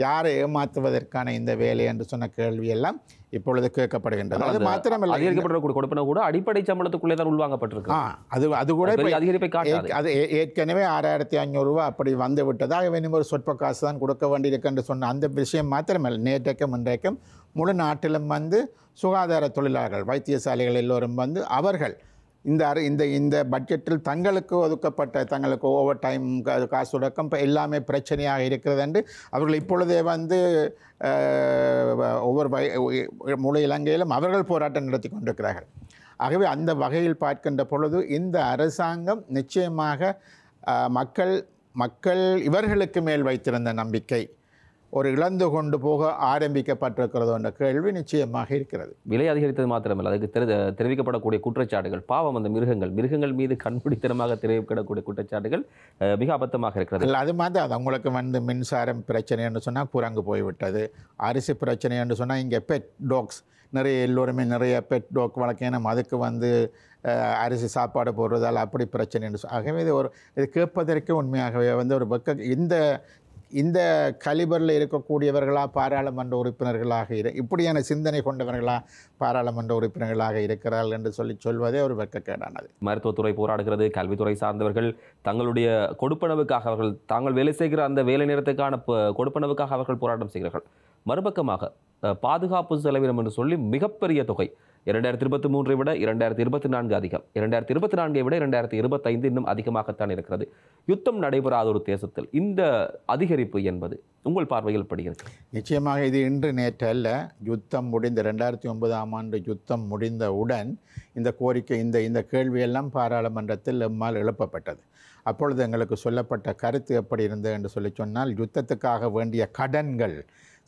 யாரை ஏமாற்றுவதற்கான இந்த வேலை என்று சொன்ன கேள்வியெல்லாம் இப்பொழுது கேட்கப்படுகின்றது. அது மாத்திரமல்ல, அதிகரிக்கப்பட்ட கொடுப்பன கூட அடிப்படை சம்பளத்துக்குள்ளே தான் உள்வாங்கப்பட்டிருக்கு. அது கூட அதிகரிப்பை காட்டாது. அது ஏற்கனவே 6,500 ரூபா அப்படி வந்து விட்டதாக இன்னும் ஒரு சொற்ப காசு தான் கொடுக்க வேண்டியிருக்கு என்று சொன்ன அந்த விஷயம் மாத்திரமல்ல, நேற்றைக்கும் இன்றைக்கும் முழு நாட்டிலும் சுகாதார தொழிலாளர்கள் வைத்தியசாலைகள் எல்லோரும் அவர்கள் இந்த பட்ஜெட்டில் தங்களுக்கு ஒதுக்கப்பட்ட தங்களுக்கு ஓவர் டைம் காசு தொடக்கம் இப்போ எல்லாமே பிரச்சனையாக இருக்கிறது என்று அவர்கள் இப்பொழுதே ஒவ்வொரு முழு இலங்கையிலும் அவர்கள் போராட்டம் நடத்தி கொண்டிருக்கிறார்கள். ஆகவே அந்த வகையில் பார்க்கின்ற பொழுது இந்த அரசாங்கம் நிச்சயமாக மக்கள் இவர்களுக்கு மேல் வைத்திருந்த நம்பிக்கை ஒரு இழந்து கொண்டு போக ஆரம்பிக்கப்பட்டிருக்கிறது என்ற கேள்வி நிச்சயமாக இருக்கிறது. விலை அதிகரித்தது மாத்திரமல்ல, அதுக்கு தெரிவிக்கப்படக்கூடிய குற்றச்சாட்டுகள், பாவம் அந்த மிருகங்கள் மீது கண்பிடித்தனமாக தெரிவிக்கப்படக்கூடிய குற்றச்சாட்டுகள் மிக அபத்தமாக இருக்கிறது. இல்லை, அது மாதிரி அது அவங்களுக்கு மின்சாரம் பிரச்சனை என்று சொன்னால் குரங்கு போய்விட்டது. அரிசி பிரச்சனை என்று சொன்னால் இங்கே பெட் டாக்ஸ் எல்லோருமே நிறைய பெட் டாக் வளர்க்கணும், அதுக்கு அரிசி சாப்பாடு போடுறதால் அப்படி பிரச்சனை என்று ஆகவே இது கேட்பதற்கு உண்மையாகவே ஒரு இந்த கலிபரில் இருக்கக்கூடியவர்களா பாராளுமன்ற உறுப்பினர்களாக இப்படியான சிந்தனை கொண்டவர்களா பாராளுமன்ற உறுப்பினர்களாக இருக்கிறார்கள் என்று சொல்வதே ஒரு வெட்கக்கேடானது. மருத்துவத்துறை போராடுகிறது, கல்வித்துறை சார்ந்தவர்கள் தங்களுடைய கொடுப்பனவுக்காக அவர்கள் தாங்கள் வேலை செய்கிற அந்த வேலை நேரத்துக்கான கொடுப்பனவுக்காக அவர்கள் போராட்டம் செய்கிறார்கள். மறுபக்கமாக பாதுகாப்பு செலவினம் என்று சொல்லி மிகப்பெரிய தொகை 2023 விட 2024 அதிகம், 2024 விட 2025 இன்னும் அதிகமாகத்தான் இருக்கிறது. யுத்தம் நடைபெறாத ஒரு தேசத்தில் இந்த அதிகரிப்பு என்பது உங்கள் பார்வையில் படுகிறது? நிச்சயமாக இது இன்று நேற்று அல்ல. யுத்தம் முடிந்த 2009ஆம் ஆண்டு யுத்தம் முடிந்தவுடன் இந்த கோரிக்கை இந்த கேள்வியெல்லாம் பாராளுமன்றத்தில் எம்மால் எழுப்பப்பட்டது. அப்பொழுது எங்களுக்கு சொல்லப்பட்ட கருத்து எப்படி இருந்தது என்று சொன்னால், யுத்தத்துக்காக வேண்டிய கடன்கள்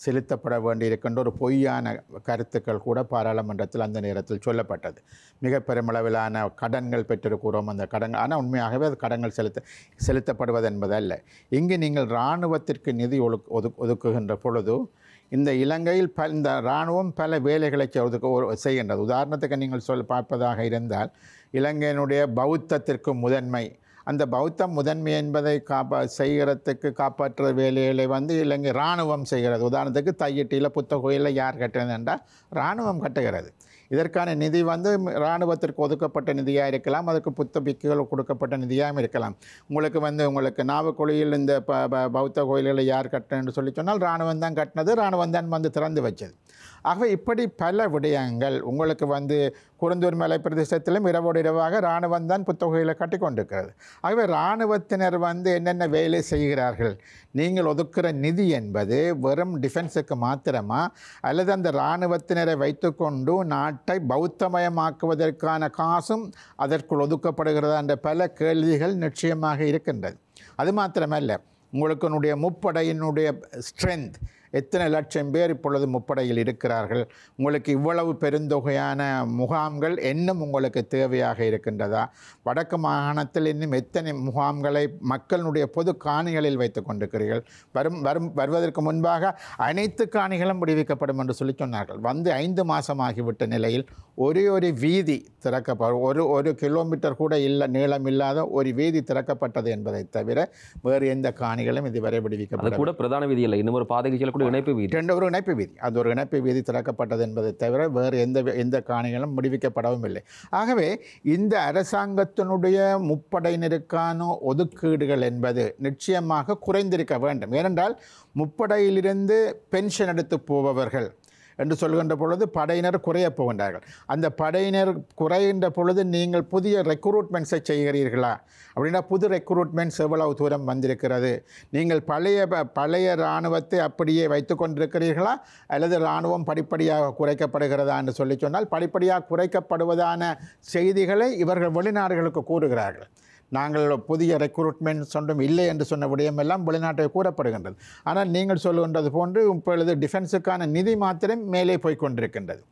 செலுத்தப்பட வேண்டியிருக்கின்ற ஒரு பொய்யான கருத்துக்கள் கூட பாராளுமன்றத்தில் அந்த நேரத்தில் சொல்லப்பட்டது. மிக பெருமளவிலான கடன்கள் பெற்றிருக்கிறோம் அந்த கடன்கள், ஆனால் உண்மையாகவே அது கடன்கள் செலுத்தப்படுவது என்பதல்ல. இங்கு நீங்கள் இராணுவத்திற்கு நிதி ஒதுக்குகின்ற பொழுது இந்த இலங்கையில் இந்த இராணுவம் பல வேலைகளை செய்கின்றது. உதாரணத்துக்கு நீங்கள் பார்ப்பதாக இருந்தால், இலங்கையினுடைய பௌத்தத்திற்கு முதன்மை, அந்த பௌத்த முதன்மை என்பதை காப்பாற்றுற வேலைகளை இலங்கை இராணுவம் செய்கிறது. உதாரணத்துக்கு தையிட்டியில் புத்த கோயிலில் யார் கட்டுறது என்றால் இராணுவம் கட்டுகிறது. இதற்கான நிதி இராணுவத்திற்கு ஒதுக்கப்பட்ட நிதியாக இருக்கலாம், அதுக்கு புத்த பிக்குகள் கொடுக்கப்பட்ட நிதியாகவும் இருக்கலாம். உங்களுக்கு நாவக்கொழியில் இந்த பௌத்த கோயில்களை யார் கட்டினு சொன்னால் இராணுவம் தான் கட்டினது, இராணுவம் தான் திறந்து வச்சது. ஆகவே இப்படி பல விடயங்கள் உங்களுக்கு குருந்தூர் மலை பிரதேசத்திலும் இரவோடு இரவாக இராணுவம் தான் புத்தகையில் கட்டி கொண்டிருக்கிறது. ஆகவே இராணுவத்தினர் என்னென்ன வேலை செய்கிறார்கள்? நீங்கள் ஒதுக்குற நிதி என்பது வெறும் டிஃபென்ஸுக்கு மாத்திரமா, அல்லது அந்த இராணுவத்தினரை வைத்துக்கொண்டு நாட்டை பௌத்தமயமாக்குவதற்கான காசும் அதற்குள் ஒதுக்கப்படுகிறதா என்ற பல கேள்விகள் நிச்சயமாக இருக்கின்றது. அது மாத்திரமல்ல, உங்களுக்கு முப்படையினுடைய ஸ்ட்ரென்த், எத்தனை லட்சம் பேர் இப்பொழுது முப்படையில் இருக்கிறார்கள், உங்களுக்கு இவ்வளவு பெருந்தொகையான முகாம்கள் இன்னும் உங்களுக்கு தேவையாக இருக்கின்றதா? வடக்கு மாகாணத்தில் இன்னும் எத்தனை முகாம்களை மக்களுடைய பொது காணிகளில் வைத்து கொண்டிருக்கிறீர்கள்? வருவதற்கு முன்பாக அனைத்து காணிகளும் விடுவிக்கப்படும் என்று சொன்னார்கள். 5 மாதமாகிவிட்ட நிலையில் ஒரு வீதி ஒரு கிலோமீட்டர் கூட நீளம் இல்லாத ஒரு வீதி திறக்கப்பட்டது என்பதை தவிர வேறு எந்த காணிகளும் இதுவரை விடுவிக்கப்பட்டது கூட பிரதான வீதி இல்லை, இன்னும் ஒரு பாதைக்கு இணைப்பு வீதி, ஒரு இணைப்பு வீதி, அது ஒரு இணைப்பு வீதி திறக்கப்பட்டது என்பதை தவிர வேறு எந்த காணிகளும் விடுவிக்கப்படவும் இல்லை. ஆகவே இந்த அரசாங்கத்தினுடைய முப்படையினருக்கான ஒதுக்கீடுகள் என்பது நிச்சயமாக குறைந்திருக்க வேண்டும். ஏனென்றால் முப்படையிலிருந்து பென்ஷன் எடுத்து போபவர்கள் என்று சொல்கின்ற பொழுது படையினர் குறையப் போகின்றார்கள். அந்த படையினர் குறைகின்ற பொழுது நீங்கள் புதிய ரெக்ரூட்மெண்ட்ஸை செய்கிறீர்களா அப்படின்னா புது ரெக்ரூட்மெண்ட்ஸ் எவ்வளவு தூரம் வந்திருக்கிறது? நீங்கள் பழைய இராணுவத்தை அப்படியே வைத்து கொண்டிருக்கிறீர்களா அல்லது இராணுவம் படிப்படியாக குறைக்கப்படுகிறதா என்று சொல்லி சொன்னால் படிப்படியாக குறைக்கப்படுவதான செய்திகளை இவர்கள் வெளிநாடுகளுக்கு கூறுகிறார்கள். நாங்கள் புதிய ரெக்ரூட்மெண்ட்ஸ் ஒன்றும் இல்லை என்று சொன்ன விடயமெல்லாம் வெளிநாட்டில் கூறப்படுகின்றது. ஆனால் நீங்கள் சொல்லுகின்றது போன்று இப்பொழுது டிஃபென்ஸுக்கான நிதி மாத்திரம் மேலே போய் கொண்டிருக்கின்றது.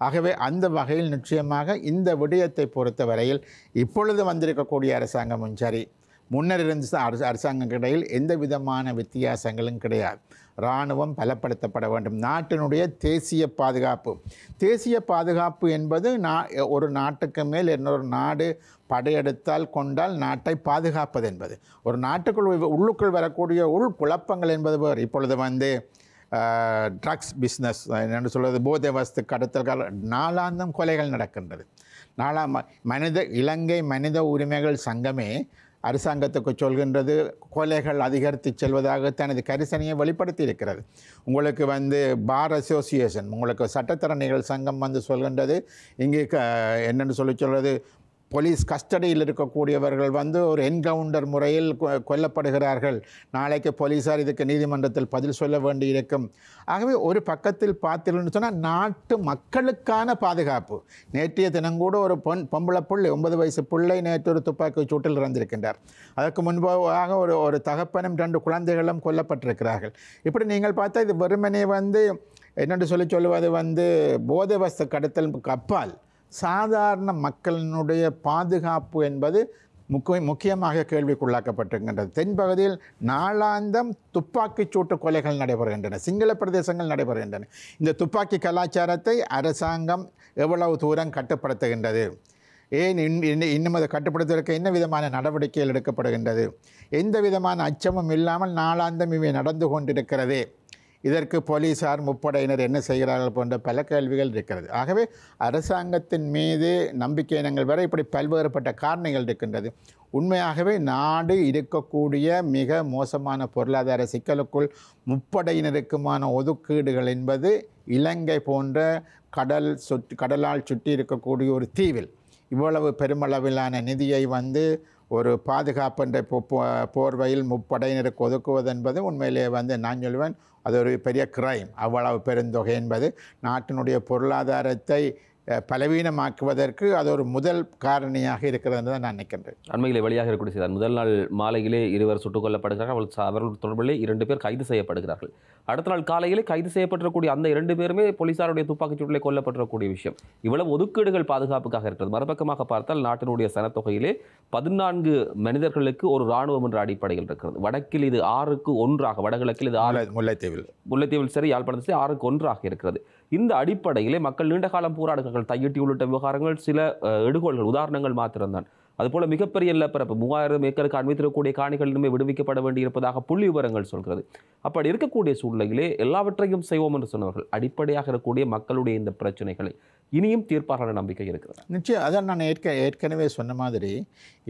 ஆகவே அந்த வகையில் நிச்சயமாக இந்த விடயத்தை பொறுத்தவரையில் இப்பொழுது வந்திருக்கக்கூடிய அரசாங்கமும் சரி, முன்னர் இருந்த அரசாங்கம் இடையில் எந்த விதமான வித்தியாசங்களும் கிடையாது. இராணுவம் பலப்படுத்தப்பட வேண்டும். நாட்டினுடைய தேசிய பாதுகாப்பு என்பது ஒரு நாட்டுக்கு மேல் இன்னொரு நாடு படையெடுத்தால் கொண்டால் நாட்டை பாதுகாப்பது என்பது. ஒரு நாட்டுக்குள் உள்ளுக்குள் வரக்கூடிய குழப்பங்கள் என்பது வேறு. இப்பொழுது ட்ரக்ஸ் பிஸ்னஸ் என்று சொல்வது, போதை வஸ்து கடத்தல்கள், நாளாந்தம் கொலைகள் நடக்கின்றது. இலங்கை மனித உரிமைகள் சங்கமே அரசாங்கத்துக்கு சொல்கின்றது கொலைகள் அதிகரித்து செல்வதாக தனது கரிசனையை வெளிப்படுத்தி இருக்கிறது. உங்களுக்கு பார் அசோசியேஷன், உங்களுக்கு சட்டத்தரணிகள் சங்கம் சொல்கின்றது இங்கே என்னென்னு சொல்வது, போலீஸ் கஸ்டடியில் இருக்கக்கூடியவர்கள் ஒரு என்கவுண்டர் முறையில் கொல்லப்படுகிறார்கள். நாளைக்கு போலீஸார் இதுக்கு நீதிமன்றத்தில் பதில் சொல்ல வேண்டியிருக்கும். ஆகவே ஒரு பக்கத்தில் பார்த்தீங்கன்னு சொன்னால் நாட்டு மக்களுக்கான பாதுகாப்பு. நேற்றைய தினங்கூட ஒரு பொம்பளை பிள்ளை, 9 வயசு பிள்ளை நேற்று ஒரு துப்பாக்கி சூட்டில் இறந்திருக்கின்றார். அதற்கு முன்பாக ஒரு தகப்பனும் 2 குழந்தைகளும் கொல்லப்பட்டிருக்கிறார்கள். இப்படி நீங்கள் பார்த்தா இது வெறுமனே என்னென்று சொல்லுவது போதை வஸ்து கடத்தலுக்கு அப்பால் சாதாரண மக்களினுடைய பாதுகாப்பு என்பது முக்கியமாக கேள்விக்குள்ளாக்கப்பட்டிருக்கின்றது. தென்பகுதியில் நாளாந்தம் துப்பாக்கிச் சூட்டு கொலைகள் நடைபெறுகின்றன, சிங்கள பிரதேசங்கள் நடைபெறுகின்றன. இந்த துப்பாக்கி கலாச்சாரத்தை அரசாங்கம் எவ்வளவு தூரம் கட்டுப்படுத்துகின்றது? ஏன் இன்னும் அதை கட்டுப்படுத்துவதற்கு என்ன விதமான நடவடிக்கைகள் எடுக்கப்படுகின்றது? எந்த விதமான அச்சமும் இல்லாமல் நாளாந்தம் இவை நடந்து கொண்டிருக்கிறதே. இதற்கு போலீஸார் முப்படையினர் என்ன செய்கிறார்கள் போன்ற பல கேள்விகள் இருக்கிறது. ஆகவே அரசாங்கத்தின் மீது நம்பிக்கை இனங்கள் வரை இப்படி பல்வேறுபட்ட காரணங்கள் இருக்கின்றது. உண்மையாகவே நாடு இருக்கக்கூடிய மிக மோசமான பொருளாதார சிக்கலுக்குள் முப்படையினருக்குமான ஒதுக்கீடுகள் என்பது இலங்கை போன்ற கடலால் சுற்றி இருக்கக்கூடிய ஒரு தீவில் இவ்வளவு பெருமளவிலான நிதியை ஒரு பாதுகாப்பு என்ற போர்வையில் முப்படையினருக்கு ஒதுக்குவது என்பது உண்மையிலே நான் சொல்லுவேன் அது ஒரு பெரிய கிரைம். அவ்வளவு பெருந்தொகை என்பது நாட்டினுடைய பொருளாதாரத்தை பலவீனமாக்குவதற்கு அது ஒரு முதல் காரணியாக இருக்கிறது என்று தான் நான் நினைக்கின்றேன். அண்மையில் வெளியாக இருக்கக்கூடிய செய்தி, முதல் நாள் மாலையிலே 2 சுட்டுக் கொல்லப்படுகிறார்கள். அவர்கள் தொடர்பிலே 2 பேர் கைது செய்யப்படுகிறார்கள். அடுத்த நாள் காலையிலே கைது செய்யப்பட்டிருக்கக்கூடிய அந்த 2 பேருமே போலீசாருடைய துப்பாக்கிச் சூட்டிலே கொல்லப்பட்டிருக்கக்கூடிய விஷயம். இவ்வளவு ஒதுக்கீடுகள் பாதுகாப்புக்காக இருக்கிறது. மறுபக்கமாக பார்த்தால் நாட்டினுடைய சனத்தொகையிலே 14 மனிதர்களுக்கு ஒரு இராணுவம் என்ற அடிப்படையில் இருக்கிறது. வடக்கில் இது 6க்கு 1, வடகிழக்கில் இது 6, முல்லைத்தீவில் சரி, யாழ்ப்பாணத்தில் 6க்கு 1 இருக்கிறது. இந்த அடிப்படையிலே மக்கள் நீண்ட காலம் போராடுகிறார்கள். தையிட்டி உள்ளிட்ட விவகாரங்கள் சில எடுகோள்கள் உதாரணங்கள் மாத்திரம்தான். அதுபோல மிகப்பெரிய நிலப்பரப்பு 3000 ஏக்கருக்கு அண்மைத்திருக்கக்கூடிய காணிகள் இனிமே விடுவிக்கப்பட வேண்டியிருப்பதாக புள்ளி விவரங்கள் சொல்கிறது. அப்படி இருக்கக்கூடிய சூழ்நிலையிலே எல்லாவற்றையும் செய்வோம் என்று சொன்னவர்கள் அடிப்படையாக இருக்கக்கூடிய மக்களுடைய இந்த பிரச்சனைகளை இனியும் தீர்ப்பாக நம்பிக்கை இருக்கிறது. நிச்சயம். அதான் நான் ஏற்கனவே சொன்ன மாதிரி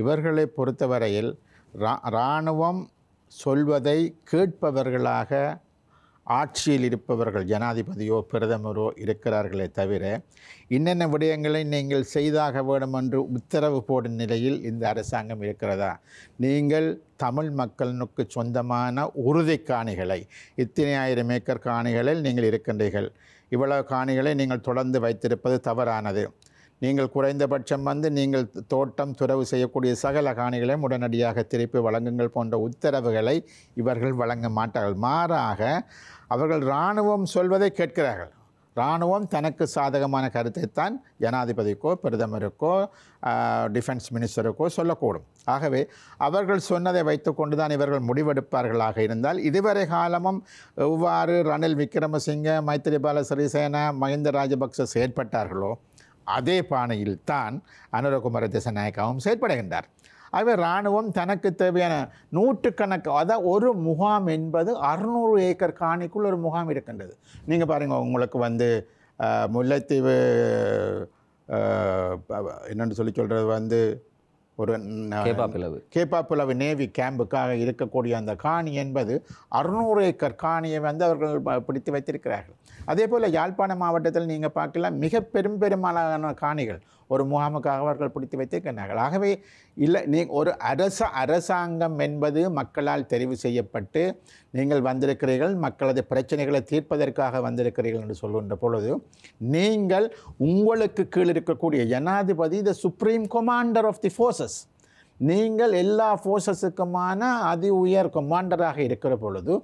இவர்களை பொறுத்தவரையில் இராணுவம் சொல்வதை கேட்பவர்களாக ஆட்சியில் இருப்பவர்கள் ஜனாதிபதியோ பிரதமரோ இருக்கிறார்களே தவிர இன்னென்ன விடயங்களை நீங்கள் செய்தாக வேண்டும் என்று உத்தரவு போடும் நிலையில் இந்த அரசாங்கம் இருக்கிறதா? நீங்கள் தமிழ் மக்களுக்கு சொந்தமான உறுதி காணிகளை, இத்தனை 1000 ஏக்கர் காணிகளில் நீங்கள் இருக்கின்றீர்கள். இவ்வளவு காணிகளை நீங்கள் தொடர்ந்து வைத்திருப்பது தவறானது. நீங்கள் குறைந்தபட்சம் நீங்கள் தோட்டம் துறவு செய்யக்கூடிய சகல காணிகளையும் உடனடியாக திருப்பி வழங்குங்கள் போன்ற உத்தரவுகளை இவர்கள் வழங்க மாட்டார்கள். மாறாக அவர்கள் இராணுவம் சொல்வதை கேட்கிறார்கள். இராணுவம் தனக்கு சாதகமான கருத்தைத்தான் ஜனாதிபதிக்கோ பிரதமருக்கோ டிஃபென்ஸ் மினிஸ்டருக்கோ சொல்லக்கூடும். ஆகவே அவர்கள் சொன்னதை வைத்துக்கொண்டு தான் இவர்கள் முடிவெடுப்பார்களாக இருந்தால் இதுவரை காலமும் எவ்வாறு ரணில் விக்ரமசிங்க, மைத்திரிபால சிறிசேன, மஹிந்த ராஜபக்ச செயற்பட்டார்களோ அதே பாணியில் தான் அனுரகுமார திசாநாயக்காவும் செயற்படுகின்றார். ஆகவே இராணுவம் தனக்கு தேவையான நூற்றுக்கணக்கு, அதாவது ஒரு முகாம் என்பது 600 ஏக்கர் காணிக்குள் ஒரு முகாம் இருக்கின்றது. நீங்கள் பாருங்கள், உங்களுக்கு முல்லைத்தீவு என்னென்னு சொல்கிறது ஒரு கேப்பாப்பிலவு நேவி கேம்புக்காக இருக்கக்கூடிய அந்த காணி என்பது 600 ஏக்கர் காணியை வந்து அவர்கள் பிடித்து வைத்திருக்கிறார்கள். அதே போல் யாழ்ப்பாண மாவட்டத்தில் நீங்கள் பார்க்கலாம் மிக பெரும்பாலான காணிகள் ஒரு முகாமுக்காக அவர்கள் பிடித்து வைத்திருக்கிறார்கள். ஆகவே இல்லை ஒரு அரசாங்கம் என்பது மக்களால் தெரிவு செய்யப்பட்டு நீங்கள் வந்திருக்கிறீர்கள், மக்களது பிரச்சனைகளை தீர்ப்பதற்காக வந்திருக்கிறீர்கள் என்று சொல்கின்ற பொழுது நீங்கள் உங்களுக்கு கீழ் இருக்கக்கூடிய ஜனாதிபதி the supreme commander of the forces, நீங்கள் எல்லா ஃபோர்ஸஸுக்குமான உயர் கமாண்டராக இருக்கிற பொழுது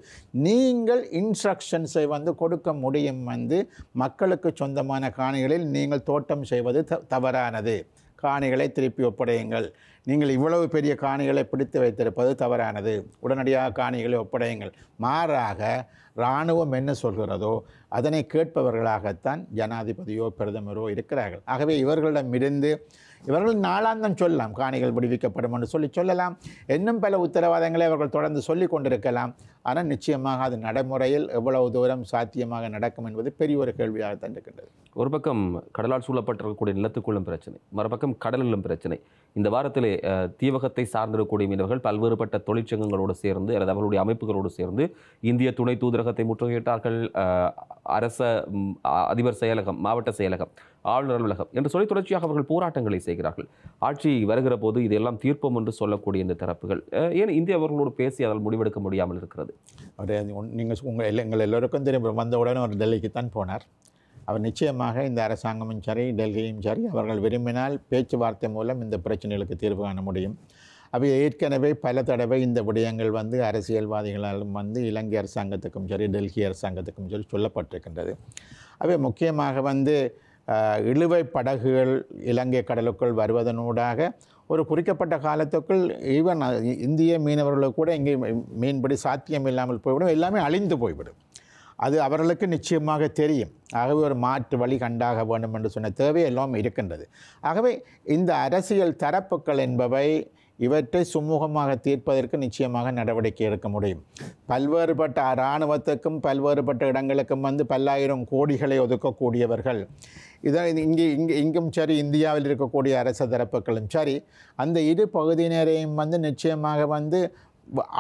நீங்கள் இன்ஸ்ட்ரக்ஷன்ஸை வந்து கொடுக்க முடியும். வந்து மக்களுக்கு சொந்தமான காணிகளில் நீங்கள் தோட்டம் செய்வது தவறானது, காணிகளை திருப்பி ஒப்படையுங்கள், நீங்கள் இவ்வளவு பெரிய காணிகளை பிடித்து வைத்திருப்பது தவறானது, உடனடியாக காணிகளை ஒப்படையுங்கள். மாறாக இராணுவம் என்ன சொல்கிறதோ அதனை கேட்பவர்களாகத்தான் ஜனாதிபதியோ பிரதமரோ இருக்கிறார்கள். ஆகவே இவர்களிடமிருந்து இவர்கள் நாளாந்தம் சொல்லலாம் காணிகள் விடுவிக்கப்படும் என்று சொல்லலாம். இன்னும் பல உத்தரவாதங்களை அவர்கள் தொடர்ந்து சொல்லிக் கொண்டிருக்கலாம். ஆனால் நிச்சயமாக அது நடைமுறையில் எவ்வளவு தூரம் சாத்தியமாக நடக்கும் என்பது பெரிய ஒரு கேள்வியாகத்தான் இருக்கின்றது. ஒரு பக்கம் கடலால் சூழப்பட்டிருக்கக்கூடிய நிலத்துக்குள்ளும் பிரச்சனை, மறுபக்கம் கடலிலும் பிரச்சனை. இந்த வாரத்திலே தீவகத்தை சார்ந்திருக்கக்கூடிய மீனவர்கள் பல்வேறுபட்ட தொழிற்சங்கங்களோடு சேர்ந்து அல்லது அவர்களுடைய அமைப்புகளோடு சேர்ந்து இந்திய துணை தூதரகத்தை முற்றுகையிட்டார்கள். அரச அதிபர் செயலகம், மாவட்ட செயலகம், ஆளுநர் அலுவலகம் என்று சொல்லி தொடர்ச்சியாக அவர்கள் போராட்டங்களை செய்கிறார்கள். ஆட்சி வருகிற போது இதெல்லாம் தீர்ப்போம் என்று சொல்லக்கூடிய இந்த தரப்புகள் ஏன் இந்திய அவர்களோடு பேசி அதில் முடிவெடுக்க முடியாமல் இருக்கிறது? நீங்கள் எங்கள் எல்லோருக்கும் தெரியும், வந்தவுடன் அவர் டெல்லிக்கு தான் போனார். அவர் நிச்சயமாக இந்த அரசாங்கமும் சரி டெல்லியும் சரி அவர்கள் விரும்பினால் பேச்சுவார்த்தை மூலம் இந்த பிரச்சனைகளுக்கு தீர்வு காண முடியும். அவை ஏற்கனவே பல தடவை இந்த விடயங்கள் வந்து அரசியல்வாதிகளாலும் வந்து இலங்கை அரசாங்கத்துக்கும் சரி டெல்லி அரசாங்கத்துக்கும் சரி சொல்லப்பட்டிருக்கின்றது. அவை முக்கியமாக வந்து இழுவை படகுகள் இலங்கை கடலுக்குள் வருவதனூடாக ஒரு குறிக்கப்பட்ட காலத்துக்குள் ஈவன் இந்திய மீனவர்களுக்கு கூட இங்கே மீன்பிடி சாத்தியம் இல்லாமல் போய்விடும், எல்லாமே அழிந்து போய்விடும். அது அவர்களுக்கு நிச்சயமாக தெரியும். ஆகவே ஒரு மாற்று வழி கண்டாக வேண்டும் என்று சொன்ன தேவை எல்லாம் இருக்கின்றது. ஆகவே இந்த அரசியல் தரப்புகள் என்பவை இவற்றை சுமூகமாக தீர்ப்பதற்கு நிச்சயமாக நடவடிக்கை எடுக்க முடியும். பல்வேறுபட்ட இராணுவத்துக்கும் பல்வேறுபட்ட இடங்களுக்கும் வந்து பல்லாயிரம் கோடிகளை ஒதுக்கக்கூடியவர்கள் இங்கும் சரி இந்தியாவில் இருக்கக்கூடிய அரச தரப்புகளும் சரி அந்த இரு பகுதியினரையும் வந்து நிச்சயமாக வந்து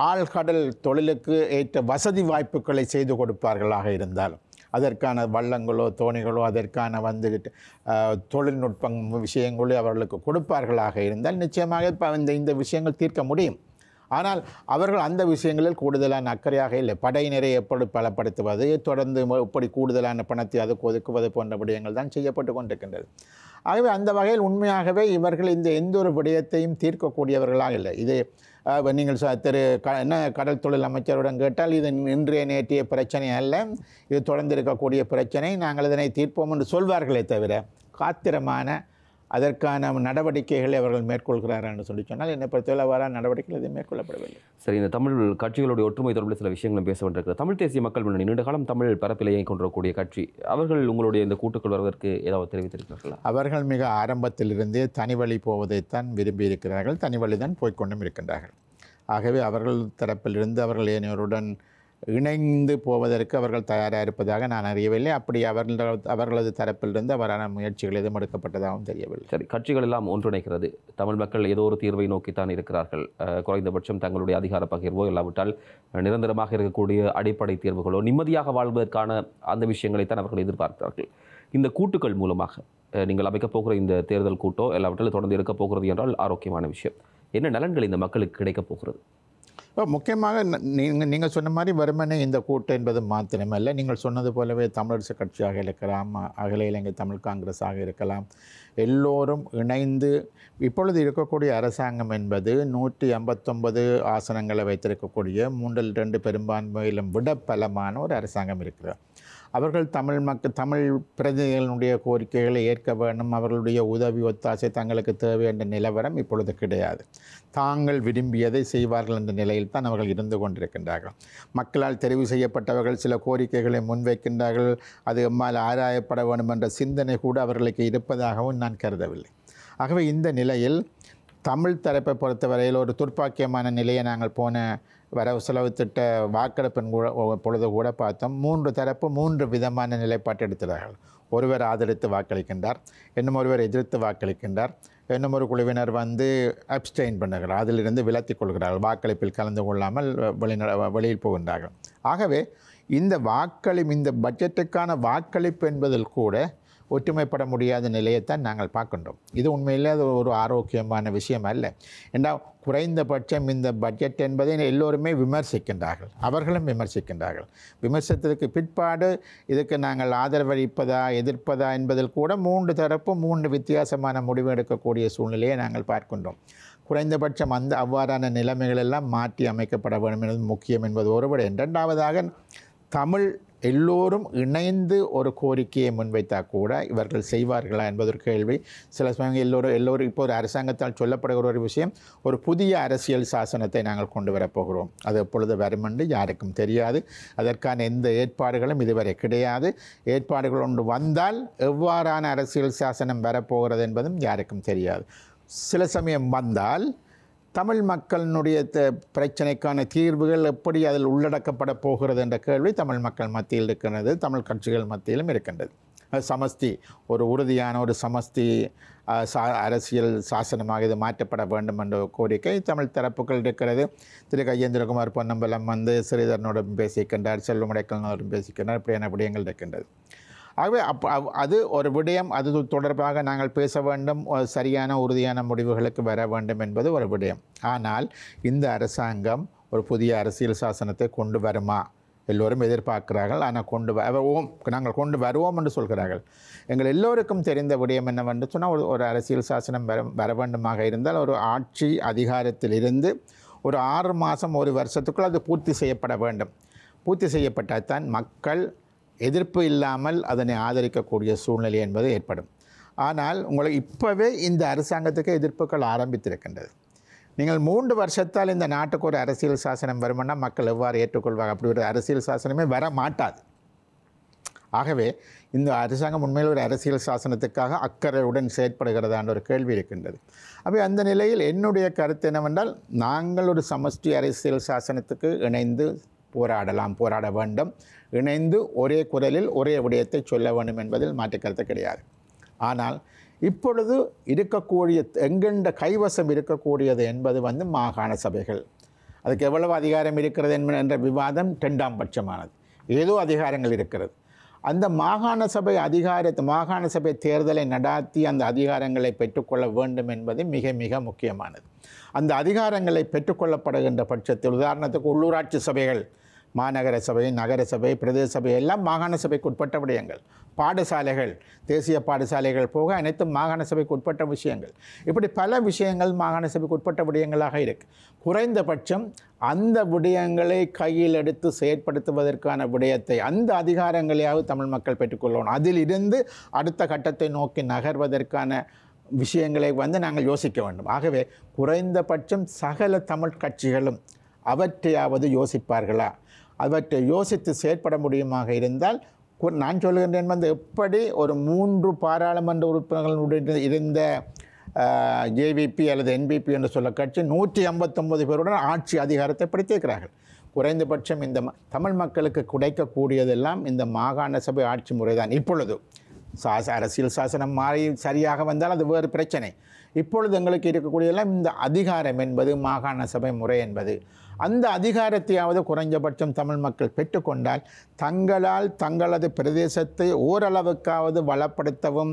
ஆழ்கடல் தொழிலுக்கு ஏற்ற வசதி வாய்ப்புகளை செய்து கொடுப்பார்களாக இருந்தாலும் அதற்கான வள்ளங்களோ தோணிகளோ அதற்கான வந்து தொழில்நுட்பம் விஷயங்களோ அவர்களுக்கு கொடுப்பார்களாக இருந்தால் நிச்சயமாக இந்த விஷயங்கள் தீர்க்க முடியும். ஆனால் அவர்கள் அந்த விஷயங்களில் கூடுதலான அக்கறையாக இல்லை. படையினரை எப்படி பலப்படுத்துவது, தொடர்ந்து இப்படி கூடுதலான பணத்தை அதுக்கு ஒதுக்குவது போன்ற விடயங்கள் தான் செய்யப்பட்டு கொண்டிருக்கின்றது. ஆகவே அந்த வகையில் உண்மையாகவே இவர்கள் இந்த எந்த ஒரு விடயத்தையும் தீர்க்கக்கூடியவர்களாக இல்லை. இது நீங்கள் என்ன கடல் தொழில் அமைச்சருடன் கேட்டால் இது இன்றைய நேற்றைய பிரச்சனை அல்ல, இது தொடர்ந்து இருக்கக்கூடிய பிரச்சனை, நாங்கள் இதனை தீர்ப்போம் என்று சொல்வார்களே தவிர காத்திரமான அதற்கான நடவடிக்கைகளை அவர்கள் மேற்கொள்கிறார்கள் என்று சொல்லி சொன்னால் என்னை பொறுத்தவரை அவ்வாறான நடவடிக்கைகள் எதுவும் மேற்கொள்ளப்படவில்லை. சரி, இந்த தமிழ் கட்சிகளுடைய ஒற்றுமை தொடர்பில் சில விஷயங்களும் பேச வேண்டியிருக்கிறது. தமிழ் தேசிய மக்கள் முன்னணி நீண்ட காலம் தமிழ் பரப்பிலேயே கொண்டிருக்கக்கூடிய கட்சி, அவர்கள் உங்களுடைய இந்த கூட்டுக்குள் வருவதற்கு ஏதாவது தெரிவித்திருக்கிறார்களா? அவர்கள் மிக ஆரம்பத்திலிருந்தே தனி வழி போவதைத்தான் விரும்பியிருக்கிறார்கள், தனி வழி தான் போய்கொண்டும் இருக்கின்றார்கள். ஆகவே அவர்கள் தரப்பிலிருந்து அவர்கள் ஏனையோருடன் இணைந்து போவதற்கு அவர்கள் தயாராக இருப்பதாக நான் அறியவில்லை. அப்படி அவர்களது தரப்பிலிருந்து அவரான முயற்சிகள் எதுவும் எடுக்கப்பட்டதாகவும் தெரியவில்லை. சரி, கட்சிகள் எல்லாம் ஒன்றிணைக்கிறது. தமிழ் மக்கள் ஏதோ ஒரு தீர்வை நோக்கித்தான் இருக்கிறார்கள். குறைந்தபட்சம் தங்களுடைய அதிகார பகிர்வோ இல்லாவிட்டால் நிரந்தரமாக இருக்கக்கூடிய அடிப்படை தீர்வுகளோ நிம்மதியாக வாழ்வதற்கான அந்த விஷயங்களைத்தான் அவர்கள் எதிர்பார்க்கிறார்கள். இந்த கூட்டுக்கள் மூலமாக நீங்கள் அமைக்கப் போகிற இந்த தேர்தல் கூட்டோ எல்லாவற்றிலும் தொடர்ந்து இருக்கப் போகிறது என்றால் ஆரோக்கியமான விஷயம். என்ன நலன்கள் இந்த மக்களுக்கு கிடைக்கப் போகிறது? முக்கியமாக நீங்கள் சொன்ன மாதிரி வெறுமனே இந்த கூட்டு என்பது மாத்திரமல்ல, நீங்கள் சொன்னது போலவே தமிழரசு கட்சியாக இருக்கலாம், அகில இலங்கை தமிழ் காங்கிரஸாக இருக்கலாம், எல்லோரும் இணைந்து இப்பொழுது இருக்கக்கூடிய அரசாங்கம் என்பது 189 ஆசனங்களை வைத்திருக்கக்கூடிய 3/2 பெரும்பான்மையிலும் விட பலமான ஒரு அரசாங்கம் இருக்கிறார். அவர்கள் தமிழ் பிரதிநிதிகளுடைய கோரிக்கைகளை ஏற்க வேண்டும், அவர்களுடைய உதவி ஒத்தாசை தங்களுக்கு தேவை என்ற நிலவரம் இப்பொழுது கிடையாது. தாங்கள் விரும்பியதை செய்வார்கள் என்ற நிலையில் தான் அவர்கள் இருந்து கொண்டிருக்கின்றார்கள். மக்களால் தெரிவு செய்யப்பட்டவர்கள் சில கோரிக்கைகளை முன்வைக்கின்றார்கள், அது எம்மால் ஆராயப்பட வேண்டும் என்ற சிந்தனை கூட அவர்களுக்கு இருப்பதாகவும் நான் கருதவில்லை. ஆகவே இந்த நிலையில் தமிழ் தரப்பை பொறுத்தவரையில் ஒரு துர்ப்பாக்கியமான நிலையை நாங்கள் போன வரவு செலவு திட்ட வாக்கெடுப்பின் பொழுது கூட பார்த்தோம் 3 தரப்பு 3 விதமான நிலைப்பாட்டு எடுக்கிறார்கள். ஒருவர் ஆதரித்து வாக்களிக்கின்றார், இன்னும் ஒருவர் எதிர்த்து வாக்களிக்கின்றார், இன்னும் ஒரு குழுவினர் அப்ஸ்டெயின் பண்ணுகிறார், அதிலிருந்து விலத்திக் கொள்கிறார்கள், வாக்களிப்பில் கலந்து கொள்ளாமல் வெளியில் போகின்றார்கள். ஆகவே இந்த பட்ஜெட்டுக்கான வாக்களிப்பு என்பதில் கூட ஒற்றுமைப்பட முடியாத நிலையைத்தான் நாங்கள் பார்க்கின்றோம். இது உண்மையிலே அது ஒரு ஆரோக்கியமான விஷயம் அல்ல. என்றால் குறைந்தபட்சம் இந்த பட்ஜெட் என்பதை எல்லோருமே விமர்சிக்கின்றார்கள், அவர்களும் விமர்சிக்கின்றார்கள். விமர்சித்ததுக்கு பிற்பாடு இதுக்கு நாங்கள் ஆதரவளிப்பதா எதிர்ப்பதா என்பதில் கூட 3 தரப்பும் 3 வித்தியாசமான முடிவு எடுக்கக்கூடிய சூழ்நிலையை நாங்கள் பார்க்கின்றோம். குறைந்தபட்சம் அவ்வாறான நிலைமைகள் எல்லாம் மாற்றி அமைக்கப்பட வேண்டும் என்பது முக்கியம் என்பது ஒருபடி. இரண்டாவதாக தமிழ் எல்லோரும் இணைந்து ஒரு கோரிக்கையை முன்வைத்தால் கூட இவர்கள் செய்வார்களா என்பது ஒரு கேள்வி. சில சமயம் எல்லோரும் இப்போ ஒரு அரசாங்கத்தால் சொல்லப்படுகிற ஒரு விஷயம், ஒரு புதிய அரசியல் சாசனத்தை நாங்கள் கொண்டு வரப்போகிறோம், அது எப்பொழுது வரும் என்று யாருக்கும் தெரியாது, அதற்கான எந்த ஏற்பாடுகளும் இதுவரை கிடையாது, ஏற்பாடுகள் ஒன்று வந்தால் எவ்வாறான அரசியல் சாசனம் வரப்போகிறது என்பதும் யாருக்கும் தெரியாது. சில சமயம் வந்தால் தமிழ் மக்களினுடைய பிரச்சனைக்கான தீர்வுகள் எப்படி அதில் உள்ளடக்கப்பட போகிறது என்ற கேள்வி தமிழ் மக்கள் மத்தியில் இருக்கின்றது, தமிழ் கட்சிகள் மத்தியிலும் இருக்கின்றது. சமஸ்தி ஒரு உறுதியான ஒரு சமஸ்தி அரசியல் சாசனமாக இது மாற்றப்பட வேண்டும் என்ற கோரிக்கை தமிழ் தரப்புகள் இருக்கிறது. திரு கையேந்திரகுமார் பொன்னம்பலம் ஸ்ரீதரனுடன் பேசிக்கின்றார், செல்வமடைக்கலனுடன் பேசிக்கின்றார், இப்படியான விடயங்கள் இருக்கின்றது. ஆகவே அது ஒரு விடயம், அது தொடர்பாக நாங்கள் பேச வேண்டும், சரியான உறுதியான முடிவுகளுக்கு வர வேண்டும் என்பது ஒரு விடயம். ஆனால் இந்த அரசாங்கம் ஒரு புதிய அரசியல் சாசனத்தை கொண்டு வருமா? எல்லோரும் எதிர்பார்க்கிறார்கள், ஆனால் நாங்கள் கொண்டு வருவோம் என்று சொல்கிறார்கள். எங்கள் எல்லோருக்கும் தெரிந்த விடயம் என்னவென்று சொன்னால், ஒரு அரசியல் சாசனம் வர வேண்டுமாக இருந்தால் ஒரு ஆட்சி அதிகாரத்தில் இருந்து ஒரு 6 மாதம் 1 வருஷத்துக்குள் அது பூர்த்தி செய்யப்பட வேண்டும். பூர்த்தி செய்யப்பட்டால் தான் மக்கள் எதிர்ப்பு இல்லாமல் அதனை ஆதரிக்கக்கூடிய சூழ்நிலை என்பது ஏற்படும். ஆனால் உங்களுக்கு இப்போவே இந்த அரசாங்கத்துக்கு எதிர்ப்புகள் ஆரம்பித்திருக்கின்றது. நீங்கள் 3 வருஷத்தால் இந்த நாட்டுக்கு ஒரு அரசியல் சாசனம் வருமென்னா மக்கள் எவ்வாறு ஏற்றுக்கொள்வாங்க? அப்படி ஒரு அரசியல் சாசனமே வர மாட்டாது. ஆகவே இந்த அரசாங்கம் உண்மையில் ஒரு அரசியல் சாசனத்துக்காக அக்கறையுடன் செயற்படுகிறதான ஒரு கேள்வி இருக்கின்றது. அப்போ அந்த நிலையில் என்னுடைய கருத்து என்னவென்றால், நாங்கள் ஒரு சமஷ்டி அரசியல் சாசனத்துக்கு இணைந்து போராட வேண்டும், இணைந்து ஒரே குரலில் ஒரே விடயத்தை சொல்ல வேண்டும் என்பதில் மாற்று கருத்து கிடையாது. ஆனால் இப்பொழுது இருக்கக்கூடிய எங்கெண்ட கைவசம் இருக்கக்கூடியது என்பது மாகாண சபைகள். அதுக்கு எவ்வளவு அதிகாரம் இருக்கிறது என்ற விவாதம் 2ஆம் பட்சமானது. ஏதோ அதிகாரங்கள் இருக்கிறது. அந்த மாகாண சபை தேர்தலை நடாத்தி அந்த அதிகாரங்களை பெற்றுக்கொள்ள வேண்டும் என்பது மிக மிக முக்கியமானது. அந்த அதிகாரங்களை பெற்றுக்கொள்ளப்படுகின்ற பட்சத்தில், உதாரணத்துக்கு உள்ளூராட்சி சபைகள், மாநகர சபை, நகர சபை, பிரதேச சபை எல்லாம் மாகாண சபைக்கு உட்பட்ட விடயங்கள். பாடசாலைகள், தேசிய பாடசாலைகள் போக அனைத்தும் மாகாண சபைக்கு உட்பட்ட விஷயங்கள். இப்படி பல விஷயங்கள் மாகாண சபைக்கு உட்பட்ட விடயங்களாக இருக்குது. குறைந்தபட்சம் அந்த விடயங்களை கையில் எடுத்து செயற்படுத்துவதற்கான விடயத்தை, அந்த அதிகாரங்களையாவது தமிழ் மக்கள் பெற்றுக்கொள்ளணும். அதிலிருந்து அடுத்த கட்டத்தை நோக்கி நகர்வதற்கான விஷயங்களை நாங்கள் யோசிக்க வேண்டும். ஆகவே குறைந்தபட்சம் சகல தமிழ் கட்சிகளும் அவற்றையாவது யோசிப்பார்களா? அவற்றை யோசித்து செயற்பட முடியுமாக இருந்தால், நான் சொல்கின்றேன் எப்படி ஒரு 3 பாராளுமன்ற உறுப்பினர்களுடன் இருந்த ஜேவிபி அல்லது என்பிபி என்று சொல்ல கட்சி 159 பேருடன் ஆட்சி அதிகாரத்தை படுத்தியிருக்கிறார்கள். குறைந்தபட்சம் இந்த தமிழ் மக்களுக்கு கிடைக்கக்கூடியதெல்லாம் இந்த மாகாண சபை ஆட்சி முறை தான். இப்பொழுது அரசியல் சாசனம் மாறி சரியாக வந்தால் அது வேறு பிரச்சனை. இப்பொழுது எங்களுக்கு இருக்கக்கூடியதெல்லாம் இந்த அதிகாரம் என்பது மாகாண சபை முறை என்பது. அந்த அதிகாரத்தையாவது குறைஞ்சபட்சம் தமிழ் மக்கள் பெற்றுக்கொண்டால் தங்களால் தங்களது பிரதேசத்தை ஓரளவுக்காவது வளப்படுத்தவும்,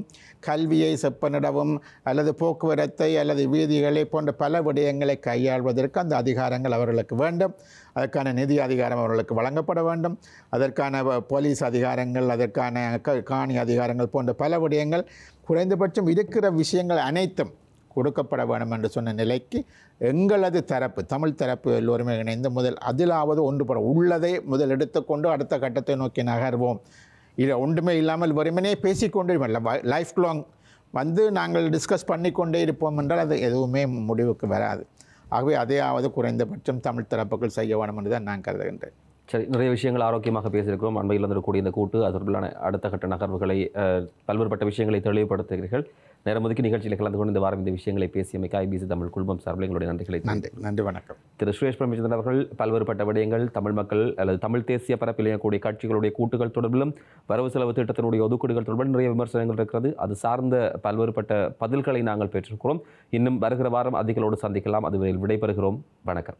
கல்வியை செப்பனிடவும், அல்லது போக்குவரத்தை அல்லது வீதிகளை போன்ற பல விடயங்களை கையாள்வதற்கு அந்த அதிகாரங்கள் அவர்களுக்கு வேண்டும். அதற்கான நிதி அதிகாரம் அவர்களுக்கு வழங்கப்பட வேண்டும். அதற்கான போலீஸ் அதிகாரங்கள், அதற்கான காணி அதிகாரங்கள் போன்ற பல விடயங்கள், குறைந்தபட்சம் இருக்கிற விஷயங்கள் அனைத்தும் கொடுக்கப்பட வேண்டும் என்று சொன்ன நிலைக்கு எங்களது தரப்பு, தமிழ் தரப்பு எல்லோருமே இணைந்து அதிலாவது ஒன்றுபட உள்ளதை முதல் எடுத்துக்கொண்டு அடுத்த கட்டத்தை நோக்கி நகர்வோம். இது ஒன்றுமே இல்லாமல் வெறுமனே பேசிக்கொண்டே லைஃப் லாங் நாங்கள் டிஸ்கஸ் பண்ணிக்கொண்டே இருப்போம் என்றால் அது எதுவுமே முடிவுக்கு வராது. ஆகவே அதையாவது குறைந்தபட்சம் தமிழ் தரப்புகள் செய்ய வேண்டும் என்று தான் நான் கருதுகின்றேன். சரி, நிறைய விஷயங்கள் ஆரோக்கியமாக பேசியிருக்கிறோம். அண்மையில் வந்துக்கூடிய இந்த கூட்டு, அது தொடர்பிலான அடுத்த கட்ட நகர்வுகளை, பல்வேறுபட்ட விஷயங்களை தெளிவுபடுத்துகிறீர்கள். நேரம் ஒதுக்கி நிகழ்ச்சியில் கலந்து கொண்டு இந்த வாரம் இந்த விஷயங்களை பேசியமைக்கு ஐபிசி தமிழ் குழுமம் சார்பில் எங்களுடைய நன்றிகளை நன்றி வணக்கம். திரு சுரேஷ் பிரேமச்சந்திரன் அவர்கள் பல்வேறுபட்ட விடயங்கள் தமிழ் மக்கள் அல்லது தமிழ் தேசிய பரப்பில் இயங்கக்கூடிய கட்சிகளுடைய கூட்டுகள் தொடர்பிலும் வரவு செலவு திட்டத்தினுடைய ஒதுக்கீடுகள் தொடர்பில் நிறைய விமர்சனங்கள் இருக்கிறது. அது சார்ந்த பல்வேறுபட்ட பதில்களை நாங்கள் பெற்றிருக்கிறோம். இன்னும் வருகிற வாரம் அதிகளோடு சந்திக்கலாம். அதுவரை விடைபெறுகிறோம். வணக்கம்.